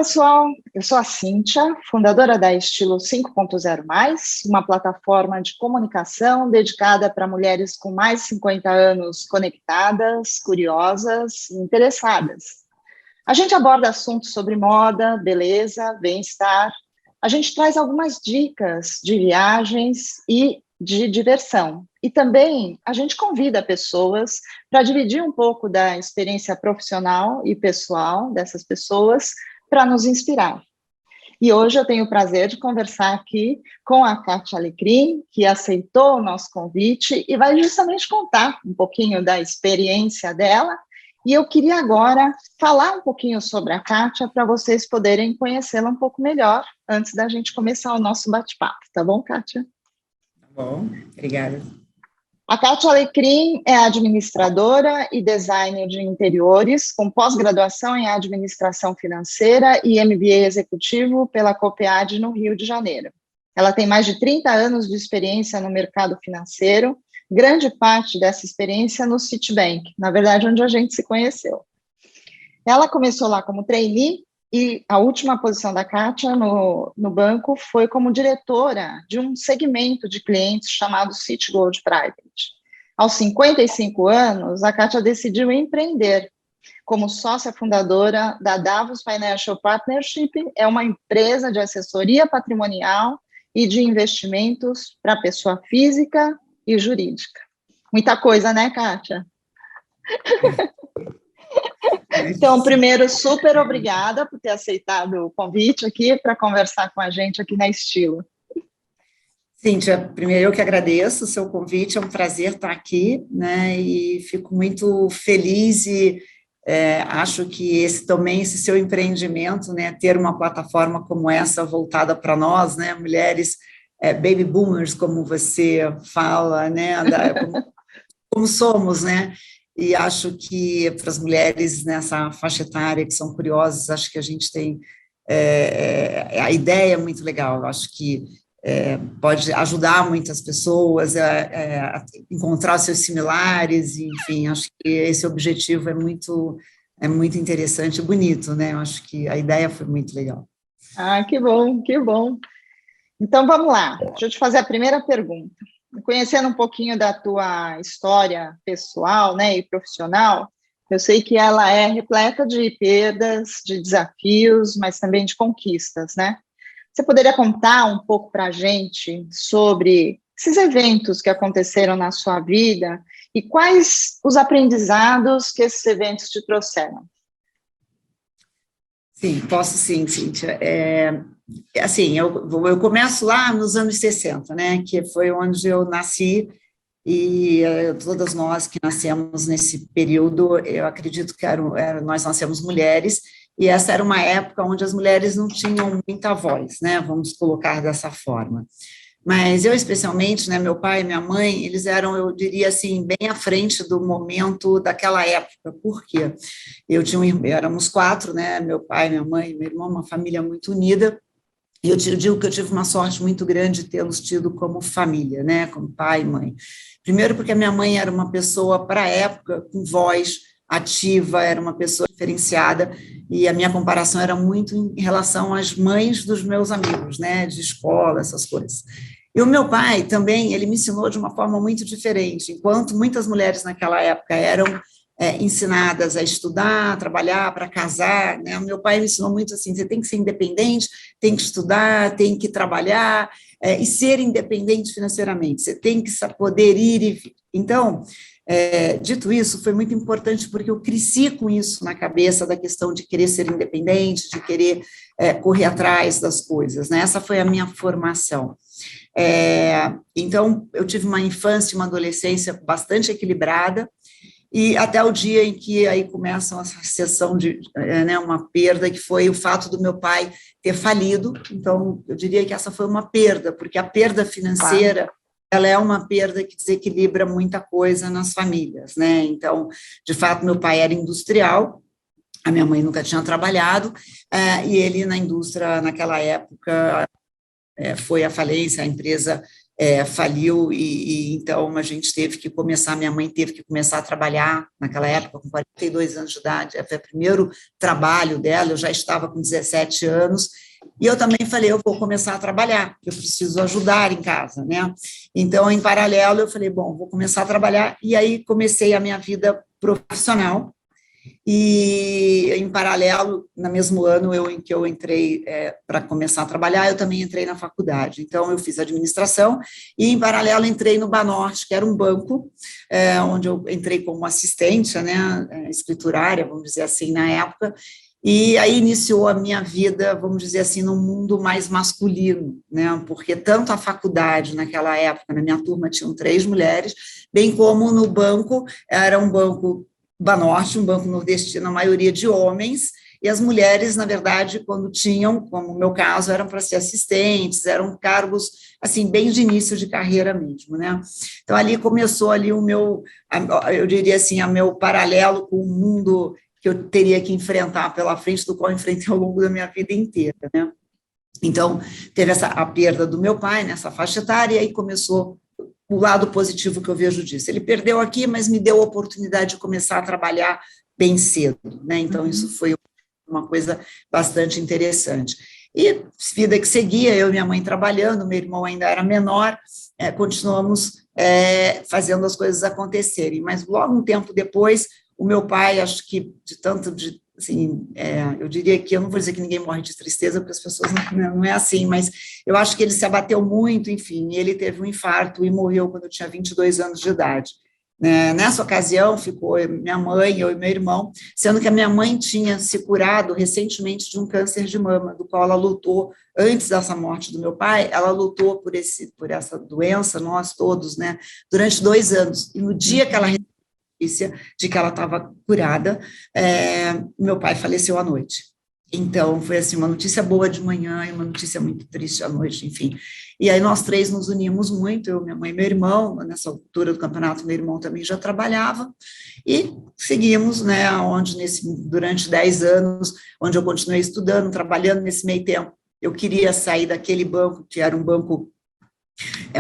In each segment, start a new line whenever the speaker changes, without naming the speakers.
pessoal, eu sou a Cíntia, fundadora da Estilo 5.0+, uma plataforma de comunicação dedicada para mulheres com mais de 50 anos conectadas, curiosas e interessadas. A gente aborda assuntos sobre moda, beleza, bem-estar. A gente traz algumas dicas de viagens e de diversão. E também a gente convida pessoas para dividir um pouco da experiência profissional e pessoal dessas pessoas para nos inspirar. E hoje eu tenho o prazer de conversar aqui com a Kátia Alecrim, que aceitou o nosso convite e vai justamente contar um pouquinho da experiência dela. E eu queria agora falar um pouquinho sobre a Kátia para vocês poderem conhecê-la um pouco melhor antes da gente começar o nosso bate-papo. Tá bom, Kátia?
Tá bom, obrigada.
A Kátia Alecrim é administradora e designer de interiores, com pós-graduação em administração financeira e MBA executivo pela Copiade no Rio de Janeiro. Ela tem mais de 30 anos de experiência no mercado financeiro, grande parte dessa experiência no Citibank, na verdade, onde a gente se conheceu. Ela começou lá como trainee e a última posição da Kátia no banco foi como diretora de um segmento de clientes chamado Citigold Private. Aos 55 anos, a Kátia decidiu empreender como sócia fundadora da Davos Financial Partnership, é uma empresa de assessoria patrimonial e de investimentos para pessoa física e jurídica. Muita coisa, né, Kátia? Então, primeiro, super obrigada por ter aceitado o convite aqui para conversar com a gente aqui na Estilo.
Cíntia, primeiro eu que agradeço o seu convite, é um prazer estar aqui, né, e fico muito feliz e acho que esse seu empreendimento, né, ter uma plataforma como essa voltada para nós, né, mulheres baby boomers, como você fala, né, como somos, né, e acho que para as mulheres nessa faixa etária que são curiosas, acho que a gente tem, a ideia é muito legal, eu acho que pode ajudar muitas pessoas a encontrar seus similares, enfim, acho que esse objetivo é muito interessante e bonito, né, eu acho que a ideia foi muito legal.
Ah, que bom, que bom. Então, vamos lá, deixa eu te fazer a primeira pergunta. Conhecendo um pouquinho da tua história pessoal, né, e profissional, eu sei que ela é repleta de perdas, de desafios, mas também de conquistas, né? Você poderia contar um pouco para a gente sobre esses eventos que aconteceram na sua vida e quais os aprendizados que esses eventos te trouxeram?
Sim, posso sim, Cíntia. Assim, eu começo lá nos anos 60, né, que foi onde eu nasci, e todas nós que nascemos nesse período, eu acredito que nós nascemos mulheres, e essa era uma época onde as mulheres não tinham muita voz, né, vamos colocar dessa forma. Mas eu, especialmente, né, meu pai e minha mãe, eles eram, eu diria assim, bem à frente do momento daquela época. Por quê? Éramos 4, né, meu pai, minha mãe e meu irmão, uma família muito unida, e eu digo que eu tive uma sorte muito grande de tê-los tido como família, né, como pai e mãe. Primeiro porque a minha mãe era uma pessoa, para a época, com voz ativa, era uma pessoa diferenciada, e a minha comparação era muito em relação às mães dos meus amigos, né, de escola, essas coisas. E o meu pai também, ele me ensinou de uma forma muito diferente, enquanto muitas mulheres naquela época eram ensinadas a estudar, a trabalhar, para casar, né? O meu pai me ensinou muito assim, você tem que ser independente, tem que estudar, tem que trabalhar, e ser independente financeiramente, você tem que poder ir e vir. Então, dito isso, foi muito importante porque eu cresci com isso na cabeça, da questão de querer ser independente, de querer correr atrás das coisas, né? Essa foi a minha formação. Então, eu tive uma infância e uma adolescência bastante equilibrada, e até o dia em que aí começa uma sessão de né, uma perda, que foi o fato do meu pai ter falido. Então, eu diria que essa foi uma perda, porque a perda financeira, ela é uma perda que desequilibra muita coisa nas famílias, né? Então, de fato, meu pai era industrial, a minha mãe nunca tinha trabalhado, e ele na indústria, naquela época, foi à falência, a empresa faliu, então a gente teve que começar, minha mãe teve que começar a trabalhar naquela época, com 42 anos de idade, foi o primeiro trabalho dela, eu já estava com 17 anos, e eu também falei, eu vou começar a trabalhar, eu preciso ajudar em casa, né? Então, em paralelo, eu falei, bom, vou começar a trabalhar, e aí comecei a minha vida profissional, e, em paralelo, no mesmo ano em que eu entrei para começar a trabalhar, eu também entrei na faculdade. Então, eu fiz administração e, em paralelo, entrei no Banorte, que era um banco, onde eu entrei como assistente, né, escriturária, vamos dizer assim, na época, e aí iniciou a minha vida, vamos dizer assim, num mundo mais masculino, né, porque tanto a faculdade, naquela época, na minha turma tinham 3 mulheres, bem como no banco, era um banco Banorte, um banco nordestino, a maioria de homens, e as mulheres, na verdade, quando tinham, como no meu caso, eram para ser assistentes, eram cargos, assim, bem de início de carreira mesmo, né? Então, ali começou ali o meu, eu diria assim, o meu paralelo com o mundo que eu teria que enfrentar pela frente, do qual eu enfrentei ao longo da minha vida inteira, né? Então, teve a perda do meu pai nessa faixa etária, e aí começou o lado positivo que eu vejo disso. Ele perdeu aqui, mas me deu a oportunidade de começar a trabalhar bem cedo, né? Então, isso foi uma coisa bastante interessante. E vida que seguia, eu e minha mãe trabalhando, meu irmão ainda era menor, continuamos fazendo as coisas acontecerem. Mas logo um tempo depois, o meu pai, acho que assim, eu diria que, eu não vou dizer que ninguém morre de tristeza, porque as pessoas não é assim, mas eu acho que ele se abateu muito, enfim, ele teve um infarto e morreu quando eu tinha 22 anos de idade. Nessa ocasião, ficou minha mãe, eu e meu irmão, sendo que a minha mãe tinha se curado recentemente de um câncer de mama, do qual ela lutou, antes dessa morte do meu pai, ela lutou por essa doença, nós todos, né, durante 2 anos, e no dia que ela notícia de que ela estava curada, meu pai faleceu à noite. Então, foi assim, uma notícia boa de manhã e uma notícia muito triste à noite, enfim. E aí nós 3 nos unimos muito, eu, minha mãe e meu irmão, nessa altura do campeonato, meu irmão também já trabalhava, e seguimos, né, durante 10 anos, onde eu continuei estudando, trabalhando nesse meio tempo. Eu queria sair daquele banco, que era um banco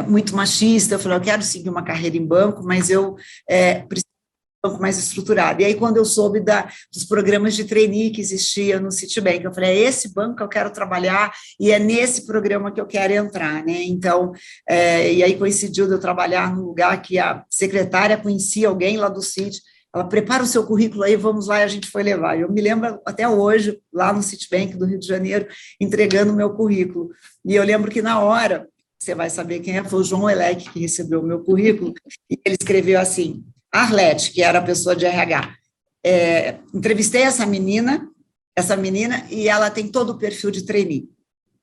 muito machista, eu falei, eu quero seguir uma carreira em banco, mas eu preciso banco mais estruturado. E aí, quando eu soube dos programas de trainee que existia no Citibank, eu falei, é esse banco que eu quero trabalhar e é nesse programa que eu quero entrar, né? Então, e aí coincidiu de eu trabalhar num lugar que a secretária conhecia alguém lá do Citi, ela prepara o seu currículo aí, vamos lá, e a gente foi levar. Eu me lembro até hoje, lá no Citibank do Rio de Janeiro, entregando o meu currículo. E eu lembro que na hora, você vai saber quem foi o João Elec que recebeu o meu currículo, e ele escreveu assim, Arlete, que era a pessoa de RH, entrevistei essa menina, e ela tem todo o perfil de trainee.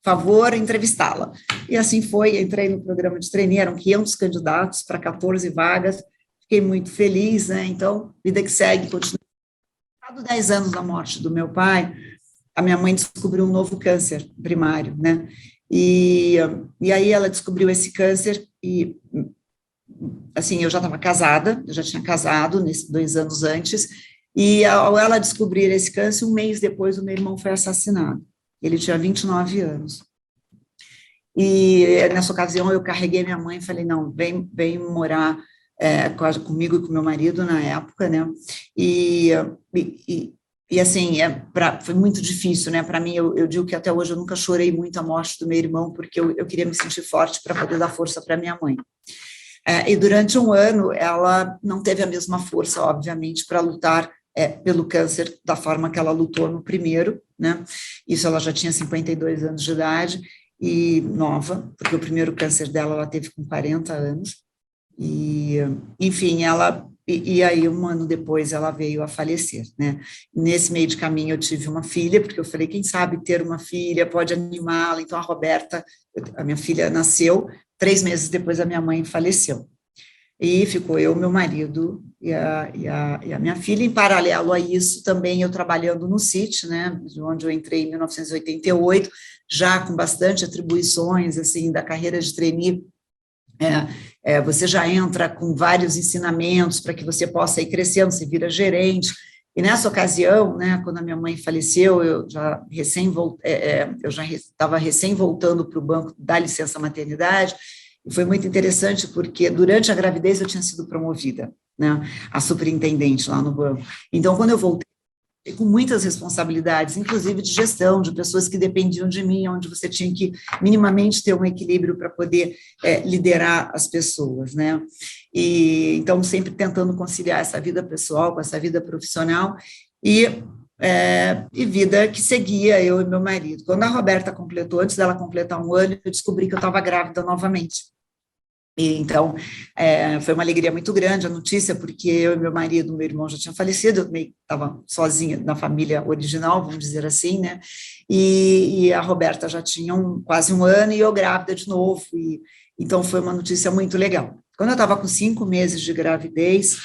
Favor, entrevistá-la. E assim foi, entrei no programa de trainee, eram 500 candidatos para 14 vagas, fiquei muito feliz, né? Então, vida que segue, continua. Há 10 anos da morte do meu pai, a minha mãe descobriu um novo câncer primário, né? E aí ela descobriu esse câncer e, assim, eu já estava casada, eu já tinha casado 2 anos antes, e ao ela descobrir esse câncer, 1 mês depois o meu irmão foi assassinado. Ele tinha 29 anos. E nessa ocasião eu carreguei minha mãe e falei, não, vem morar comigo e com meu marido na época, né? E assim, foi muito difícil, né? Para mim, eu digo que até hoje eu nunca chorei muito a morte do meu irmão, porque eu queria me sentir forte para poder dar força para minha mãe. E durante 1 ano, ela não teve a mesma força, obviamente, para lutar pelo câncer da forma que ela lutou no primeiro, né? Isso ela já tinha 52 anos de idade e nova, porque o primeiro câncer dela ela teve com 40 anos. E, enfim, e aí 1 ano depois ela veio a falecer, né? Nesse meio de caminho eu tive uma filha, porque eu falei, quem sabe ter uma filha pode animá-la. Então a Roberta, a minha filha, nasceu, 3 meses depois a minha mãe faleceu. E ficou eu, meu marido e a minha filha. Em paralelo a isso, também eu trabalhando no Citi, né, onde eu entrei em 1988, já com bastante atribuições, assim, da carreira de trainee. Você já entra com vários ensinamentos para que você possa ir crescendo, você vira gerente. E nessa ocasião, né, quando a minha mãe faleceu, eu já estava recém voltando para o banco da licença maternidade, Foi muito interessante porque durante a gravidez eu tinha sido promovida, né, a superintendente lá no banco. Então, quando eu voltei, com muitas responsabilidades, inclusive de gestão, de pessoas que dependiam de mim, onde você tinha que minimamente ter um equilíbrio para poder liderar as pessoas, né? E então sempre tentando conciliar essa vida pessoal com essa vida profissional e vida que seguia eu e meu marido. Quando a Roberta completou, antes dela completar 1 ano, eu descobri que eu estava grávida novamente. E, então, foi uma alegria muito grande a notícia, porque eu e meu marido, meu irmão já tinham falecido, eu estava sozinha na família original, vamos dizer assim, né, e a Roberta já tinha quase 1 ano, e eu grávida de novo, então foi uma notícia muito legal. Quando eu estava com 5 meses de gravidez,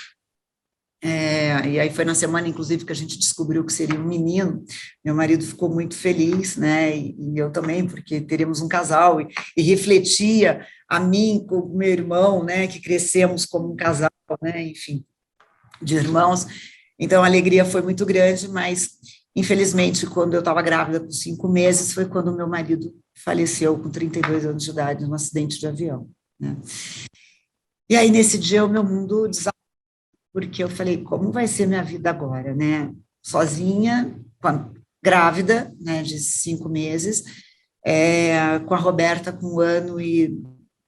e aí foi na semana, inclusive, que a gente descobriu que seria um menino. Meu marido ficou muito feliz, né, e eu também, porque teríamos um casal, e refletia a mim com o meu irmão, né, que crescemos como um casal, né, enfim, de irmãos. Então, a alegria foi muito grande, mas, infelizmente, quando eu estava grávida com 5 meses, foi quando o meu marido faleceu com 32 anos de idade, num acidente de avião, né. E aí, nesse dia, o meu mundo desabou, porque eu falei, como vai ser minha vida agora, né? Sozinha, grávida, né, de 5 meses, com a Roberta com 1 ano e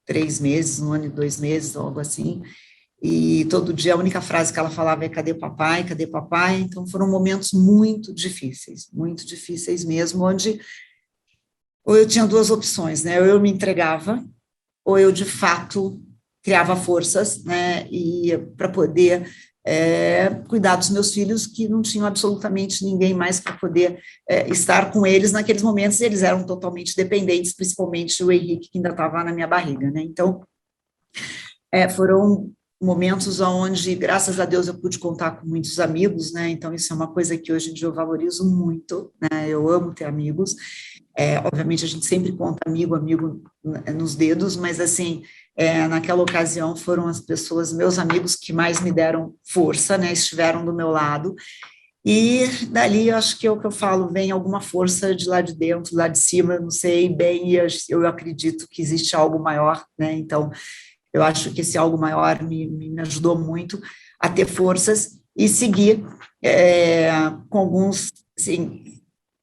3 meses, 1 ano e 2 meses, algo assim, e todo dia a única frase que ela falava é, cadê papai, cadê papai? Então foram momentos muito difíceis mesmo, onde ou eu tinha 2 opções, né, ou eu me entregava, ou eu, de fato, criava forças, né, e para poder cuidar dos meus filhos, que não tinham absolutamente ninguém mais para poder estar com eles naqueles momentos, e eles eram totalmente dependentes, principalmente o Henrique, que ainda estava na minha barriga, né, então, foram momentos onde, graças a Deus, eu pude contar com muitos amigos, né, então isso é uma coisa que hoje em dia eu valorizo muito, né, eu amo ter amigos, obviamente a gente sempre conta amigo nos dedos, mas assim, naquela ocasião foram as pessoas, meus amigos, que mais me deram força, né, estiveram do meu lado, e dali, eu acho que é o que eu falo, vem alguma força de lá de dentro, lá de cima, não sei bem, e eu acredito que existe algo maior, né, então, eu acho que esse algo maior me ajudou muito a ter forças e seguir com alguns, assim,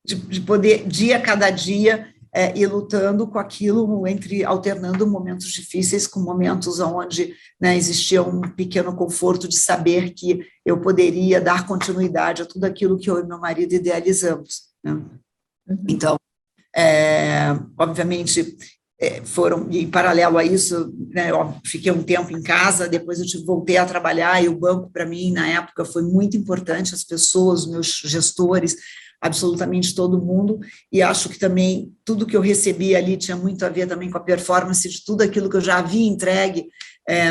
de poder, dia a cada dia, ir lutando com aquilo, alternando momentos difíceis com momentos onde, né, existia um pequeno conforto de saber que eu poderia dar continuidade a tudo aquilo que eu e meu marido idealizamos, né? Uhum. Então, obviamente, foram, em paralelo a isso, né, eu fiquei um tempo em casa, depois eu voltei a trabalhar, e o banco, para mim, na época, foi muito importante, as pessoas, os meus gestores, absolutamente todo mundo, e acho que também tudo que eu recebi ali tinha muito a ver também com a performance de tudo aquilo que eu já havia entregue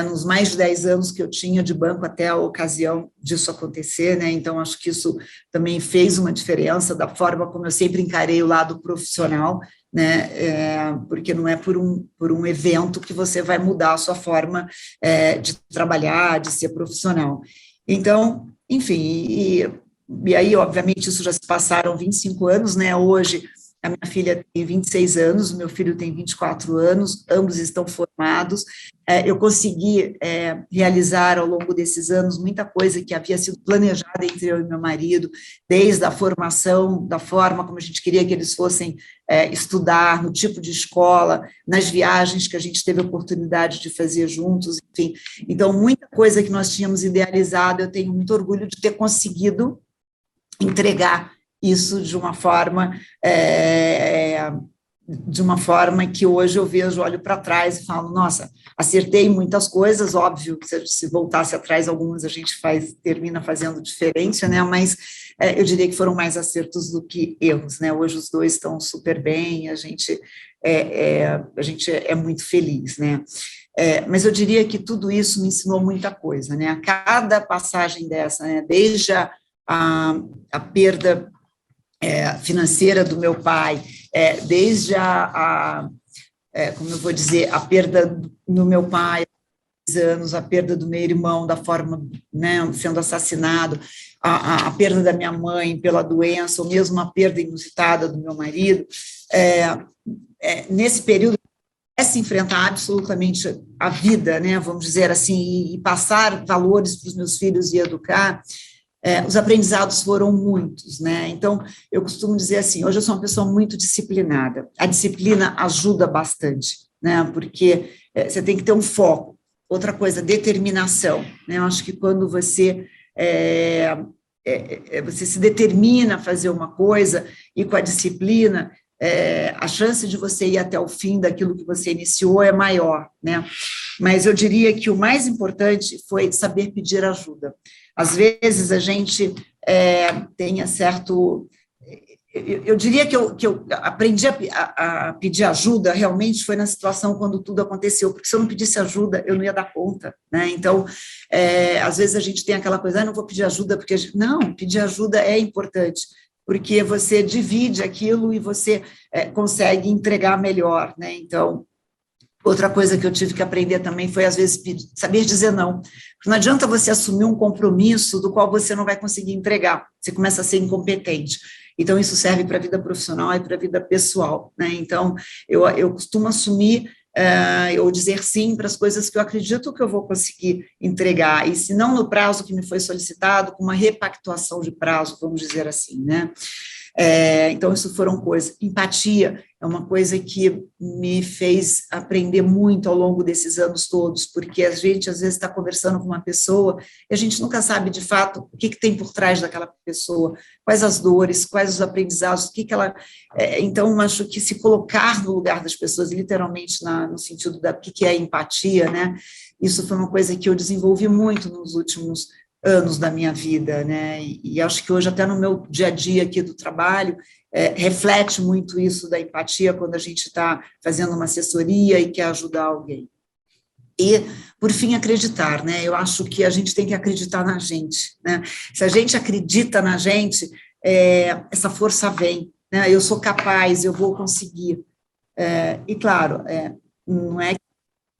nos mais de 10 anos que eu tinha de banco até a ocasião disso acontecer, né, então acho que isso também fez uma diferença da forma como eu sempre encarei o lado profissional, né, porque não é por um evento que você vai mudar a sua forma de trabalhar, de ser profissional. Então, enfim, e aí, obviamente, isso já se passaram 25 anos, né, hoje a minha filha tem 26 anos, o meu filho tem 24 anos, ambos estão formados, eu consegui realizar ao longo desses anos muita coisa que havia sido planejada entre eu e meu marido, desde a formação, da forma como a gente queria que eles fossem estudar, no tipo de escola, nas viagens que a gente teve a oportunidade de fazer juntos, enfim, então muita coisa que nós tínhamos idealizado, eu tenho muito orgulho de ter conseguido entregar isso de uma forma que hoje eu vejo, olho para trás e falo, nossa, acertei muitas coisas, óbvio que se voltasse atrás algumas a gente termina fazendo diferente, né, mas eu diria que foram mais acertos do que erros, né, hoje os dois estão super bem, a gente é muito feliz, né, mas eu diria que tudo isso me ensinou muita coisa, né, a cada passagem dessa, né, desde a perda financeira do meu pai, desde como eu vou dizer, a perda do meu pai, anos, a perda do meu irmão, da forma, né, sendo assassinado, a perda da minha mãe pela doença, ou mesmo a perda inusitada do meu marido, nesse período se enfrentar absolutamente a vida, né, vamos dizer assim, e passar valores para os meus filhos e educar, os aprendizados foram muitos, né? Então, eu costumo dizer assim, hoje eu sou uma pessoa muito disciplinada, a disciplina ajuda bastante, né? Porque você tem que ter um foco. Outra coisa, determinação, né? Eu acho que quando você você se determina a fazer uma coisa e com a disciplina, a chance de você ir até o fim daquilo que você iniciou é maior, né? Mas eu diria que o mais importante foi saber pedir ajuda. Às vezes a gente tenha certo... Eu diria que eu aprendi a pedir ajuda realmente foi na situação quando tudo aconteceu, porque se eu não pedisse ajuda, eu não ia dar conta, né? Então, às vezes a gente tem aquela coisa, não vou pedir ajuda, porque... Não, pedir ajuda é importante, porque você divide aquilo e você consegue entregar melhor, né? Então, outra coisa que eu tive que aprender também foi, às vezes, saber dizer não. Porque não adianta você assumir um compromisso do qual você não vai conseguir entregar, você começa a ser incompetente. Então, isso serve para a vida profissional e para a vida pessoal, né? Então, eu costumo assumir ou dizer sim para as coisas que eu acredito que eu vou conseguir entregar, e se não no prazo que me foi solicitado, com uma repactuação de prazo, vamos dizer assim, né? Então, isso foram coisas. Empatia é uma coisa que me fez aprender muito ao longo desses anos todos, porque a gente, às vezes, está conversando com uma pessoa e a gente nunca sabe, de fato, o que tem por trás daquela pessoa, quais as dores, quais os aprendizados, o que ela... Então, acho que se colocar no lugar das pessoas, literalmente, no sentido do que é empatia, né? Isso foi uma coisa que eu desenvolvi muito nos últimos anos da minha vida, né? E acho que hoje, até no meu dia a dia aqui do trabalho, reflete muito isso da empatia quando a gente está fazendo uma assessoria e quer ajudar alguém. E, por fim, acreditar, né? Eu acho que a gente tem que acreditar na gente, né? Se a gente acredita na gente, essa força vem, né? Eu sou capaz, eu vou conseguir. E, claro, não é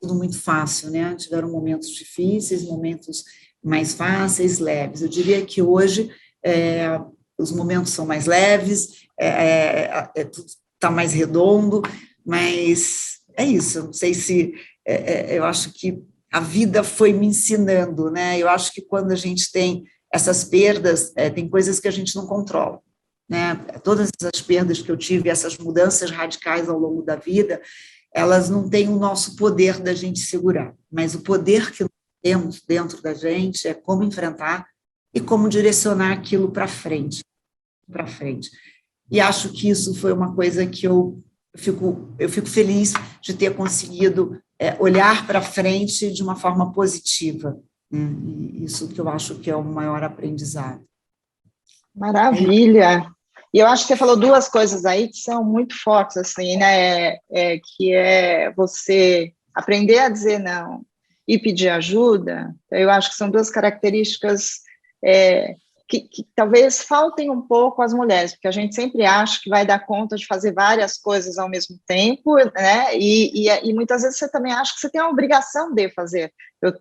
tudo muito fácil, né? Tiveram momentos difíceis, momentos mais fáceis, leves. Eu diria que hoje os momentos são mais leves, tudo está mais redondo, mas é isso. Eu não sei se... eu acho que a vida foi me ensinando, né? Eu acho que quando a gente tem essas perdas, tem coisas que a gente não controla, né? Todas as perdas que eu tive, essas mudanças radicais ao longo da vida, elas não têm o nosso poder da gente segurar, mas o poder que temos dentro da gente é como enfrentar e como direcionar aquilo para frente. E acho que isso foi uma coisa que eu fico feliz de ter conseguido olhar para frente de uma forma positiva, né? E isso que eu acho que é o maior aprendizado.
Maravilha! E eu acho que você falou duas coisas aí que são muito fortes, assim, né? Que é você aprender a dizer não e pedir ajuda. Eu acho que são duas características que talvez faltem um pouco às mulheres, porque a gente sempre acha que vai dar conta de fazer várias coisas ao mesmo tempo, né? E muitas vezes você também acha que você tem a obrigação de fazer.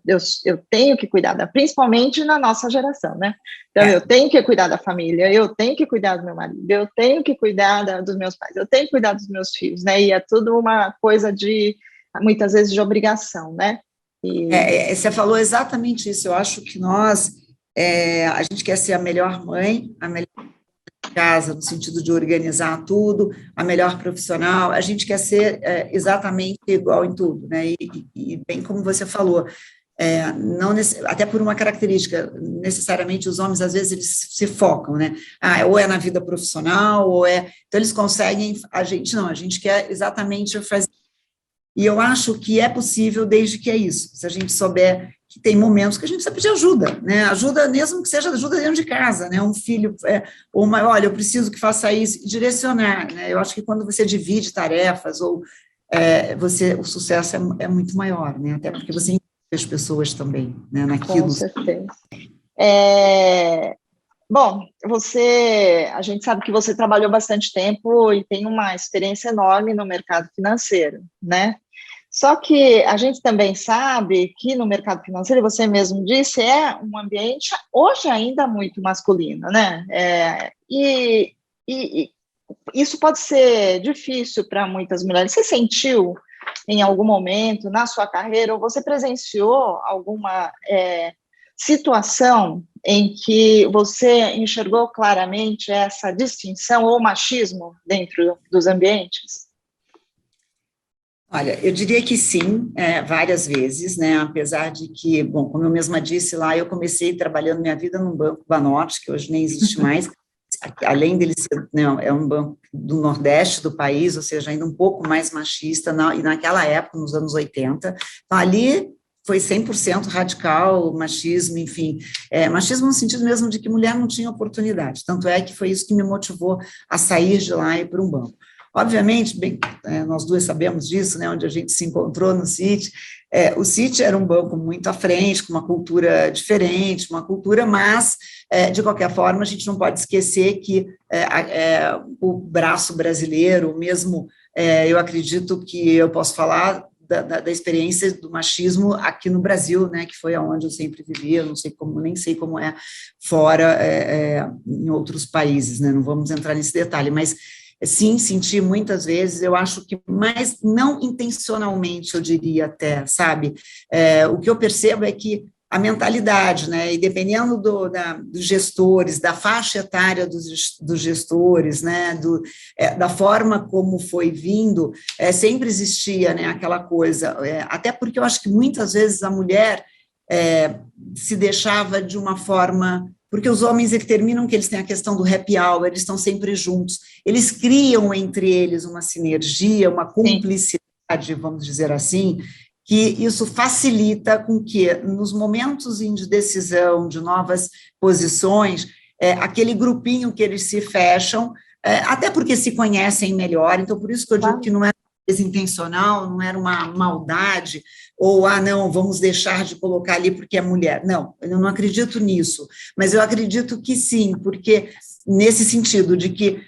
Eu tenho que cuidar, principalmente na nossa geração, né? Então, eu tenho que cuidar da família, eu tenho que cuidar do meu marido, eu tenho que cuidar dos meus pais, eu tenho que cuidar dos meus filhos, né? E é tudo uma coisa muitas vezes, de obrigação, né?
Você falou exatamente isso. Eu acho que a gente quer ser a melhor mãe, a melhor casa, no sentido de organizar tudo, a melhor profissional, a gente quer ser exatamente igual em tudo, né? E bem como você falou, não até por uma característica, necessariamente os homens, às vezes, eles se focam, né? Ou é na vida profissional, então eles conseguem, a gente quer exatamente fazer. E eu acho que é possível desde que é isso, se a gente souber que tem momentos que a gente precisa pedir ajuda, né? Ajuda, mesmo que seja ajuda dentro de casa, né? Um filho, ou uma, olha, eu preciso que faça isso, direcionar, né? Eu acho que quando você divide tarefas, ou o sucesso é muito maior, né? Até porque você inclui as pessoas também, né? Naquilo.
Com certeza. Bom, a gente sabe que você trabalhou bastante tempo e tem uma experiência enorme no mercado financeiro, né? Só que a gente também sabe que no mercado financeiro, você mesmo disse, é um ambiente hoje ainda muito masculino, né? E isso pode ser difícil para muitas mulheres. Você sentiu em algum momento na sua carreira, ou você presenciou alguma situação em que você enxergou claramente essa distinção ou machismo dentro dos ambientes?
Olha, eu diria que sim, várias vezes, né, apesar de que, bom, como eu mesma disse lá, eu comecei trabalhando minha vida num banco Banorte, que hoje nem existe mais, além dele ser, não, é um banco do Nordeste do país, ou seja, ainda um pouco mais machista, e naquela época, nos anos 80, então ali foi 100% radical, machismo, enfim, machismo no sentido mesmo de que mulher não tinha oportunidade, tanto é que foi isso que me motivou a sair de lá e ir para um banco. Obviamente, bem, nós duas sabemos disso, né, onde a gente se encontrou no Citi. O Citi era um banco muito à frente, com uma cultura diferente, uma cultura, mas, de qualquer forma, a gente não pode esquecer que o braço brasileiro, mesmo, eu acredito que eu posso falar da experiência do machismo aqui no Brasil, né, que foi aonde eu sempre vivi, eu não sei como, nem sei como é fora, em outros países, né, não vamos entrar nesse detalhe, mas sim, senti muitas vezes, eu acho que, mas não intencionalmente, eu diria até, sabe? O que eu percebo é que a mentalidade, né, e dependendo dos gestores, da faixa etária dos gestores, né, da forma como foi vindo, sempre existia, né, aquela coisa, até porque eu acho que muitas vezes a mulher se deixava de uma forma... Porque os homens, eles terminam que eles têm a questão do happy hour, eles estão sempre juntos, eles criam entre eles uma sinergia, uma cumplicidade, vamos dizer assim, que isso facilita com que, nos momentos de decisão, de novas posições, aquele grupinho que eles se fecham, até porque se conhecem melhor, então por isso que eu digo que não é desintencional, não era uma maldade, ou, não, vamos deixar de colocar ali porque é mulher. Não, eu não acredito nisso, mas eu acredito que sim, porque nesse sentido de que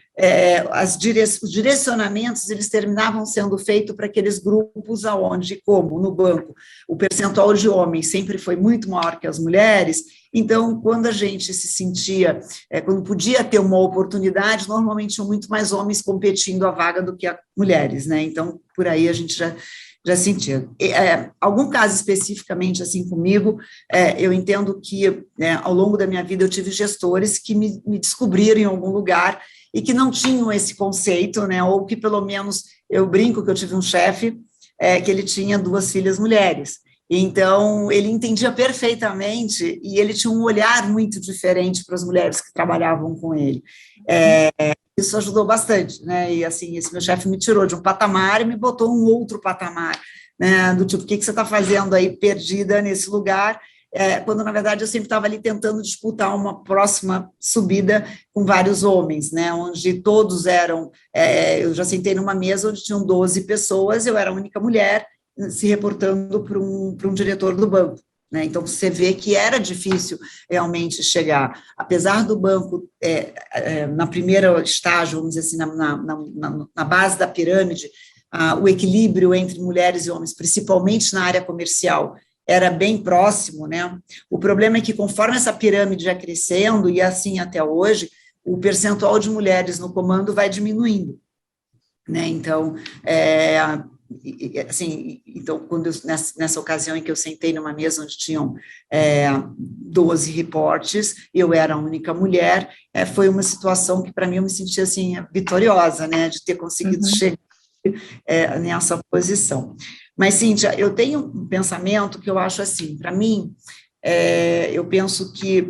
os direcionamentos, eles terminavam sendo feitos para aqueles grupos aonde, como no banco, o percentual de homens sempre foi muito maior que as mulheres, então, quando a gente se sentia, quando podia ter uma oportunidade, normalmente tinham muito mais homens competindo a vaga do que mulheres, né, então, por aí a gente já sentia. Algum caso especificamente assim comigo, eu entendo que ao longo da minha vida eu tive gestores que me descobriram em algum lugar e que não tinham esse conceito, né, ou que pelo menos eu brinco que eu tive um chefe que ele tinha 2 filhas mulheres, então ele entendia perfeitamente e ele tinha um olhar muito diferente para as mulheres que trabalhavam com ele. Isso ajudou bastante, né, e assim, esse meu chefe me tirou de um patamar e me botou um outro patamar, né, do tipo, o que você está fazendo aí perdida nesse lugar, quando na verdade eu sempre estava ali tentando disputar uma próxima subida com vários homens, né, onde todos eram, eu já sentei numa mesa onde tinham 12 pessoas, eu era a única mulher se reportando para um diretor do banco. Então, você vê que era difícil realmente chegar, apesar do banco, na primeira estágio, vamos dizer assim, na base da pirâmide, o equilíbrio entre mulheres e homens, principalmente na área comercial, era bem próximo, né? O problema é que, conforme essa pirâmide vai crescendo, e assim até hoje, o percentual de mulheres no comando vai diminuindo, né? Então, assim, então, quando nessa ocasião em que eu sentei numa mesa onde tinham 12 reportes, eu era a única mulher, foi uma situação que, para mim, eu me senti, assim, vitoriosa, né, de ter conseguido chegar nessa posição. Mas, Cíntia, eu tenho um pensamento que eu acho assim, para mim, eu penso que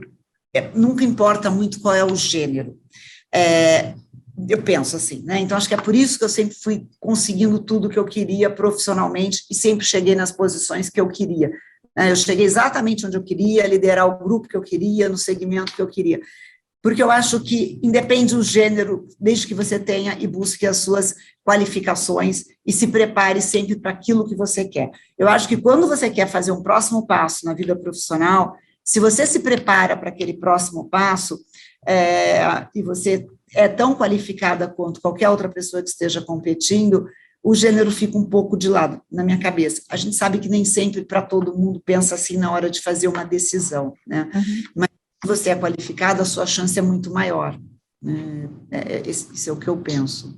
nunca importa muito qual é o gênero, eu penso assim, né, então acho que é por isso que eu sempre fui conseguindo tudo que eu queria profissionalmente e sempre cheguei nas posições que eu queria, né, eu cheguei exatamente onde eu queria, liderar o grupo que eu queria, no segmento que eu queria, porque eu acho que independe do gênero, desde que você tenha e busque as suas qualificações e se prepare sempre para aquilo que você quer. Eu acho que quando você quer fazer um próximo passo na vida profissional, se você se prepara para aquele próximo passo, e você é tão qualificada quanto qualquer outra pessoa que esteja competindo, o gênero fica um pouco de lado na minha cabeça. A gente sabe que nem sempre para todo mundo pensa assim na hora de fazer uma decisão, né? Mas se você é qualificado, a sua chance é muito maior, né? Isso é o que eu penso.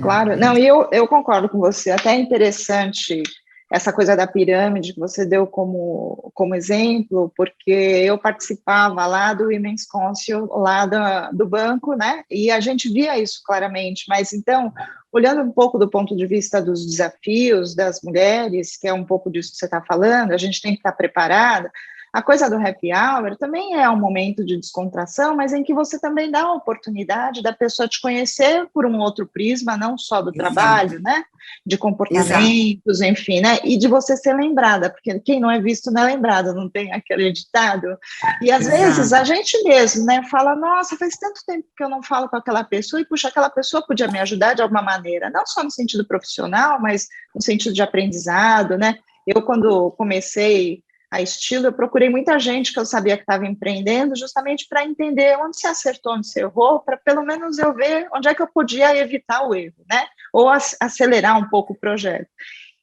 Claro, não, e eu concordo com você, até é interessante essa coisa da pirâmide que você deu como exemplo, porque eu participava lá do Women's Council, lá do banco, né, e a gente via isso claramente, mas então, olhando um pouco do ponto de vista dos desafios das mulheres, que é um pouco disso que você está falando, a gente tem que estar preparada. A coisa do happy hour também é um momento de descontração, mas em que você também dá a oportunidade da pessoa te conhecer por um outro prisma, não só do trabalho, né? De comportamentos, enfim, né? E de você ser lembrada, porque quem não é visto não é lembrado, não tem aquele ditado. E às vezes a gente mesmo, né, fala, nossa, faz tanto tempo que eu não falo com aquela pessoa, e puxa, aquela pessoa podia me ajudar de alguma maneira, não só no sentido profissional, mas no sentido de aprendizado, né? Eu, quando comecei a Estilo, eu procurei muita gente que eu sabia que estava empreendendo, justamente para entender onde se acertou, onde se errou, para pelo menos eu ver onde é que eu podia evitar o erro, né? Ou acelerar um pouco o projeto.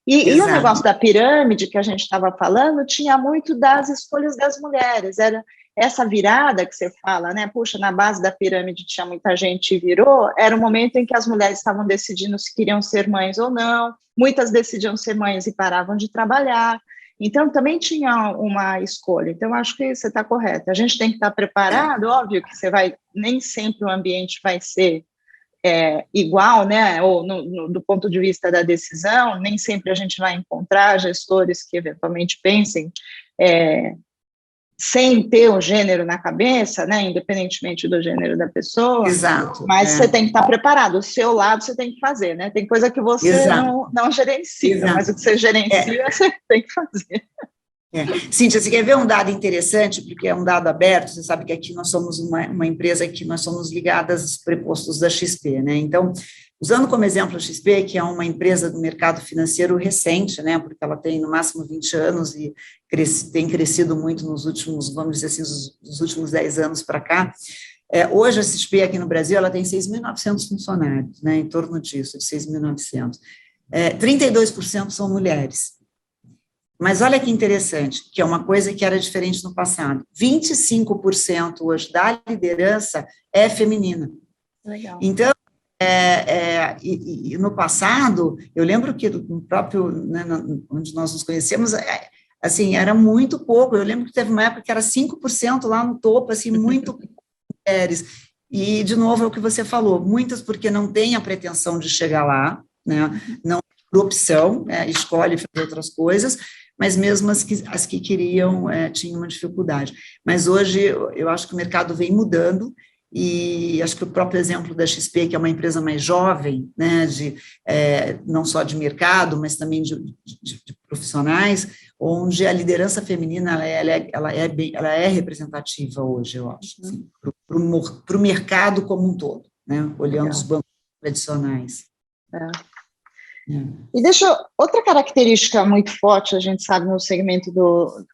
E o negócio da pirâmide que a gente estava falando tinha muito das escolhas das mulheres, era essa virada que você fala, né? Puxa, na base da pirâmide tinha muita gente e virou, era o momento em que as mulheres estavam decidindo se queriam ser mães ou não, muitas decidiam ser mães e paravam de trabalhar. Então, também tinha uma escolha. Então, acho que você está correta. A gente tem que estar preparado, óbvio que nem sempre o ambiente vai ser igual, né? Ou do ponto de vista da decisão, nem sempre a gente vai encontrar gestores que eventualmente pensem sem ter o gênero na cabeça, né? Independentemente do gênero da pessoa.
Exato.
Mas você tem que estar preparado. O seu lado você tem que fazer, né? Tem coisa que você não gerencia, mas o que você gerencia, você tem que fazer.
Cíntia, você quer ver um dado interessante, porque é um dado aberto, você sabe que aqui nós somos uma empresa que nós somos ligadas aos prepostos da XP, né? Então, usando como exemplo a XP, que é uma empresa do mercado financeiro recente, né, porque ela tem no máximo 20 anos e tem crescido muito nos últimos, vamos dizer assim, os últimos 10 anos para cá. Hoje a XP aqui no Brasil, ela tem 6.900 funcionários, né, em torno disso, de 6.900. 32% são mulheres. Mas olha que interessante, que é uma coisa que era diferente no passado. 25% hoje da liderança é feminina.
Legal.
Então, e no passado, eu lembro que no próprio, né, onde nós nos conhecemos, assim, era muito pouco. Eu lembro que teve uma época que era 5% lá no topo, assim, muito mulheres. E, de novo, é o que você falou, muitas porque não têm a pretensão de chegar lá, né, não por opção, escolhe fazer outras coisas, mas mesmo as que queriam tinham uma dificuldade. Mas hoje eu acho que o mercado vem mudando, e acho que o próprio exemplo da XP, que é uma empresa mais jovem, né, não só de mercado, mas também de profissionais, onde a liderança feminina ela é representativa hoje, eu acho, assim, para o mercado como um todo, né, olhando os bancos tradicionais.
E outra característica muito forte, a gente sabe no segmento do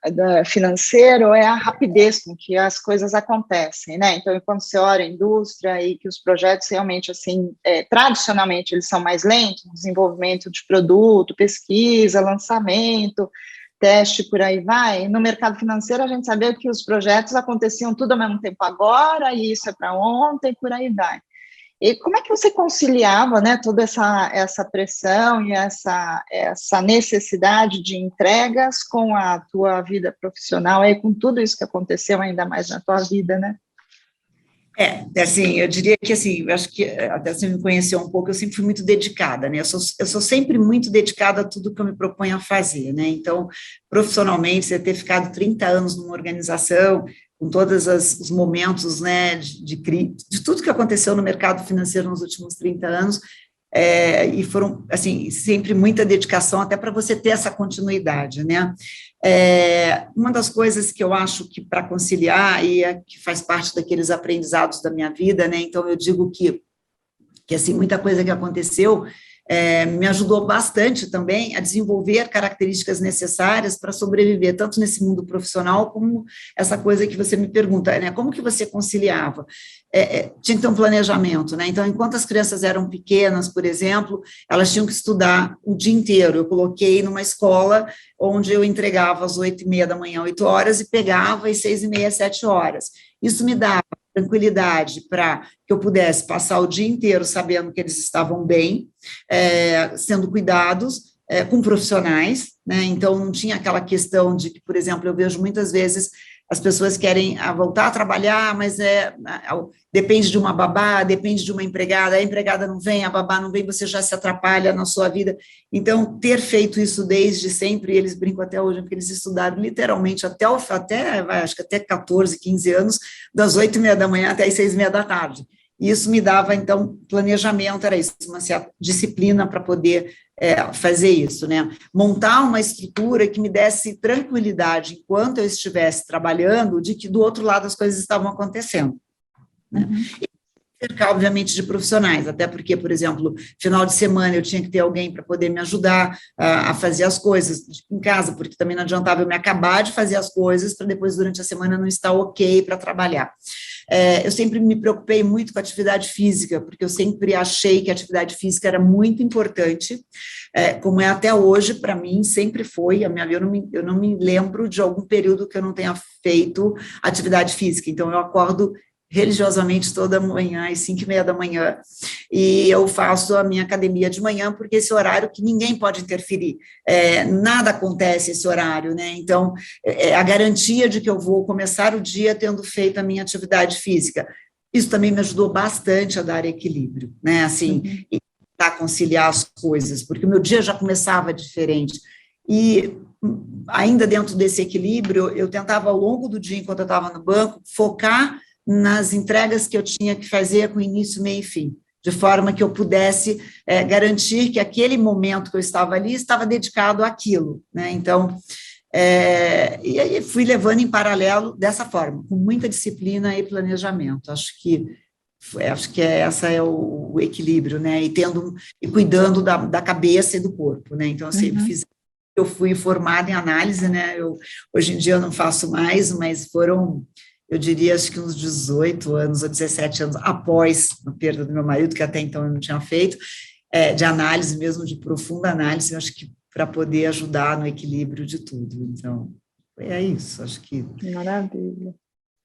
financeiro, é a rapidez com que as coisas acontecem, né? Então, quando você olha a indústria e que os projetos realmente, assim, tradicionalmente, eles são mais lentos, desenvolvimento de produto, pesquisa, lançamento, teste, por aí vai. No mercado financeiro, a gente sabia que os projetos aconteciam tudo ao mesmo tempo agora, e isso é para ontem, por aí vai. E como é que você conciliava, né, toda essa pressão e essa necessidade de entregas com a tua vida profissional e com tudo isso que aconteceu ainda mais na tua vida, né?
Assim, eu diria que, assim, eu acho que até você me conheceu um pouco, eu sempre fui muito dedicada, né, eu sou sempre muito dedicada a tudo que eu me proponho a fazer, né, então, profissionalmente, você ter ficado 30 anos numa organização, com todos os momentos, né, de tudo que aconteceu no mercado financeiro nos últimos 30 anos, e foram, assim, sempre muita dedicação até para você ter essa continuidade, né. Uma das coisas que eu acho que para conciliar, e que faz parte daqueles aprendizados da minha vida, né, então eu digo que assim, muita coisa que aconteceu me ajudou bastante também a desenvolver características necessárias para sobreviver, tanto nesse mundo profissional, como essa coisa que você me pergunta, né, como que você conciliava? Tinha que ter um planejamento, né, então, enquanto as crianças eram pequenas, por exemplo, elas tinham que estudar o dia inteiro, eu coloquei numa escola onde eu entregava às 8h30 da manhã, 8 horas, e pegava às 6h30, 7 horas, isso me dava tranquilidade para que eu pudesse passar o dia inteiro sabendo que eles estavam bem, sendo cuidados, com profissionais, né? Então não tinha aquela questão de que, por exemplo, eu vejo muitas vezes as pessoas querem voltar a trabalhar, mas depende de uma babá, depende de uma empregada, a empregada não vem, a babá não vem, você já se atrapalha na sua vida. Então, ter feito isso desde sempre, eles brincam até hoje, porque eles estudaram literalmente acho que até 14, 15 anos, das 8h30 da manhã até as 6h30 da tarde. E isso me dava, então, planejamento, era isso, uma certa disciplina para poder fazer isso, né? Montar uma estrutura que me desse tranquilidade enquanto eu estivesse trabalhando, de que do outro lado as coisas estavam acontecendo, né? Cercar, obviamente, de profissionais, até porque, por exemplo, final de semana eu tinha que ter alguém para poder me ajudar a fazer as coisas em casa, porque também não adiantava eu me acabar de fazer as coisas para depois, durante a semana, não estar ok para trabalhar. Eu sempre me preocupei muito com a atividade física, porque eu sempre achei que a atividade física era muito importante, como é até hoje, para mim, sempre foi. Eu não me lembro de algum período que eu não tenha feito atividade física, então eu acordo religiosamente toda manhã, às 5h30 da manhã, e eu faço a minha academia de manhã, porque esse horário que ninguém pode interferir, nada acontece esse horário, né? Então, é a garantia de que eu vou começar o dia tendo feito a minha atividade física. Isso também me ajudou bastante a dar equilíbrio, né? Assim, e a conciliar as coisas, porque o meu dia já começava diferente. E ainda dentro desse equilíbrio, eu tentava, ao longo do dia, enquanto eu estava no banco, focar nas entregas que eu tinha que fazer com início, meio e fim, de forma que eu pudesse garantir que aquele momento que eu estava ali estava dedicado àquilo, né? Então, e aí fui levando em paralelo dessa forma, com muita disciplina e planejamento. Acho que essa é o equilíbrio, né? E cuidando da cabeça e do corpo, né? Então, eu sempre fiz. Eu fui formada em análise, né? Hoje em dia eu não faço mais, mas foram, eu diria, acho que uns 18 anos ou 17 anos após a perda do meu marido, que até então eu não tinha feito, de análise mesmo, de profunda análise, eu acho que para poder ajudar no equilíbrio de tudo. Então, é isso, acho que...
Maravilha.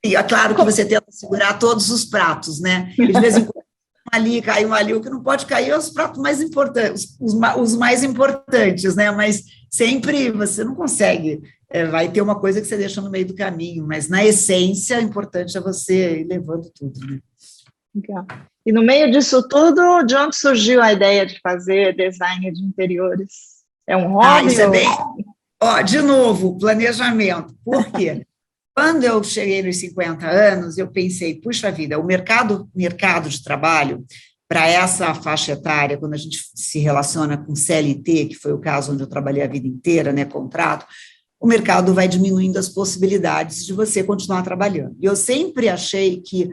E é claro que você tenta segurar todos os pratos, né? E de vez em quando ali, caiu ali, o que não pode cair é os pratos mais importantes, os mais importantes, né? Mas sempre você não consegue, vai ter uma coisa que você deixa no meio do caminho, mas na essência, o importante é você ir levando tudo, né?
Legal. E no meio disso tudo, de onde surgiu a ideia de fazer design de interiores? É um hobby?
Isso é bem... de novo, planejamento. Por quê? Quando eu cheguei nos 50 anos, eu pensei, puxa vida, o mercado de trabalho para essa faixa etária, quando a gente se relaciona com CLT, que foi o caso onde eu trabalhei a vida inteira, né, contrato, o mercado vai diminuindo as possibilidades de você continuar trabalhando. E eu sempre achei que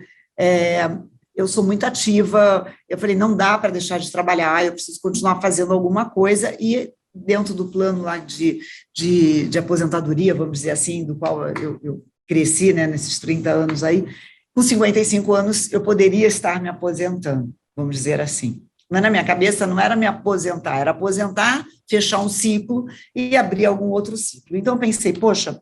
eu sou muito ativa, eu falei, não dá para deixar de trabalhar, eu preciso continuar fazendo alguma coisa, e dentro do plano lá de aposentadoria, vamos dizer assim, do qual eu cresci, né, nesses 30 anos aí, com 55 anos eu poderia estar me aposentando, vamos dizer assim. Mas na minha cabeça não era me aposentar, era aposentar, fechar um ciclo e abrir algum outro ciclo. Então eu pensei, poxa,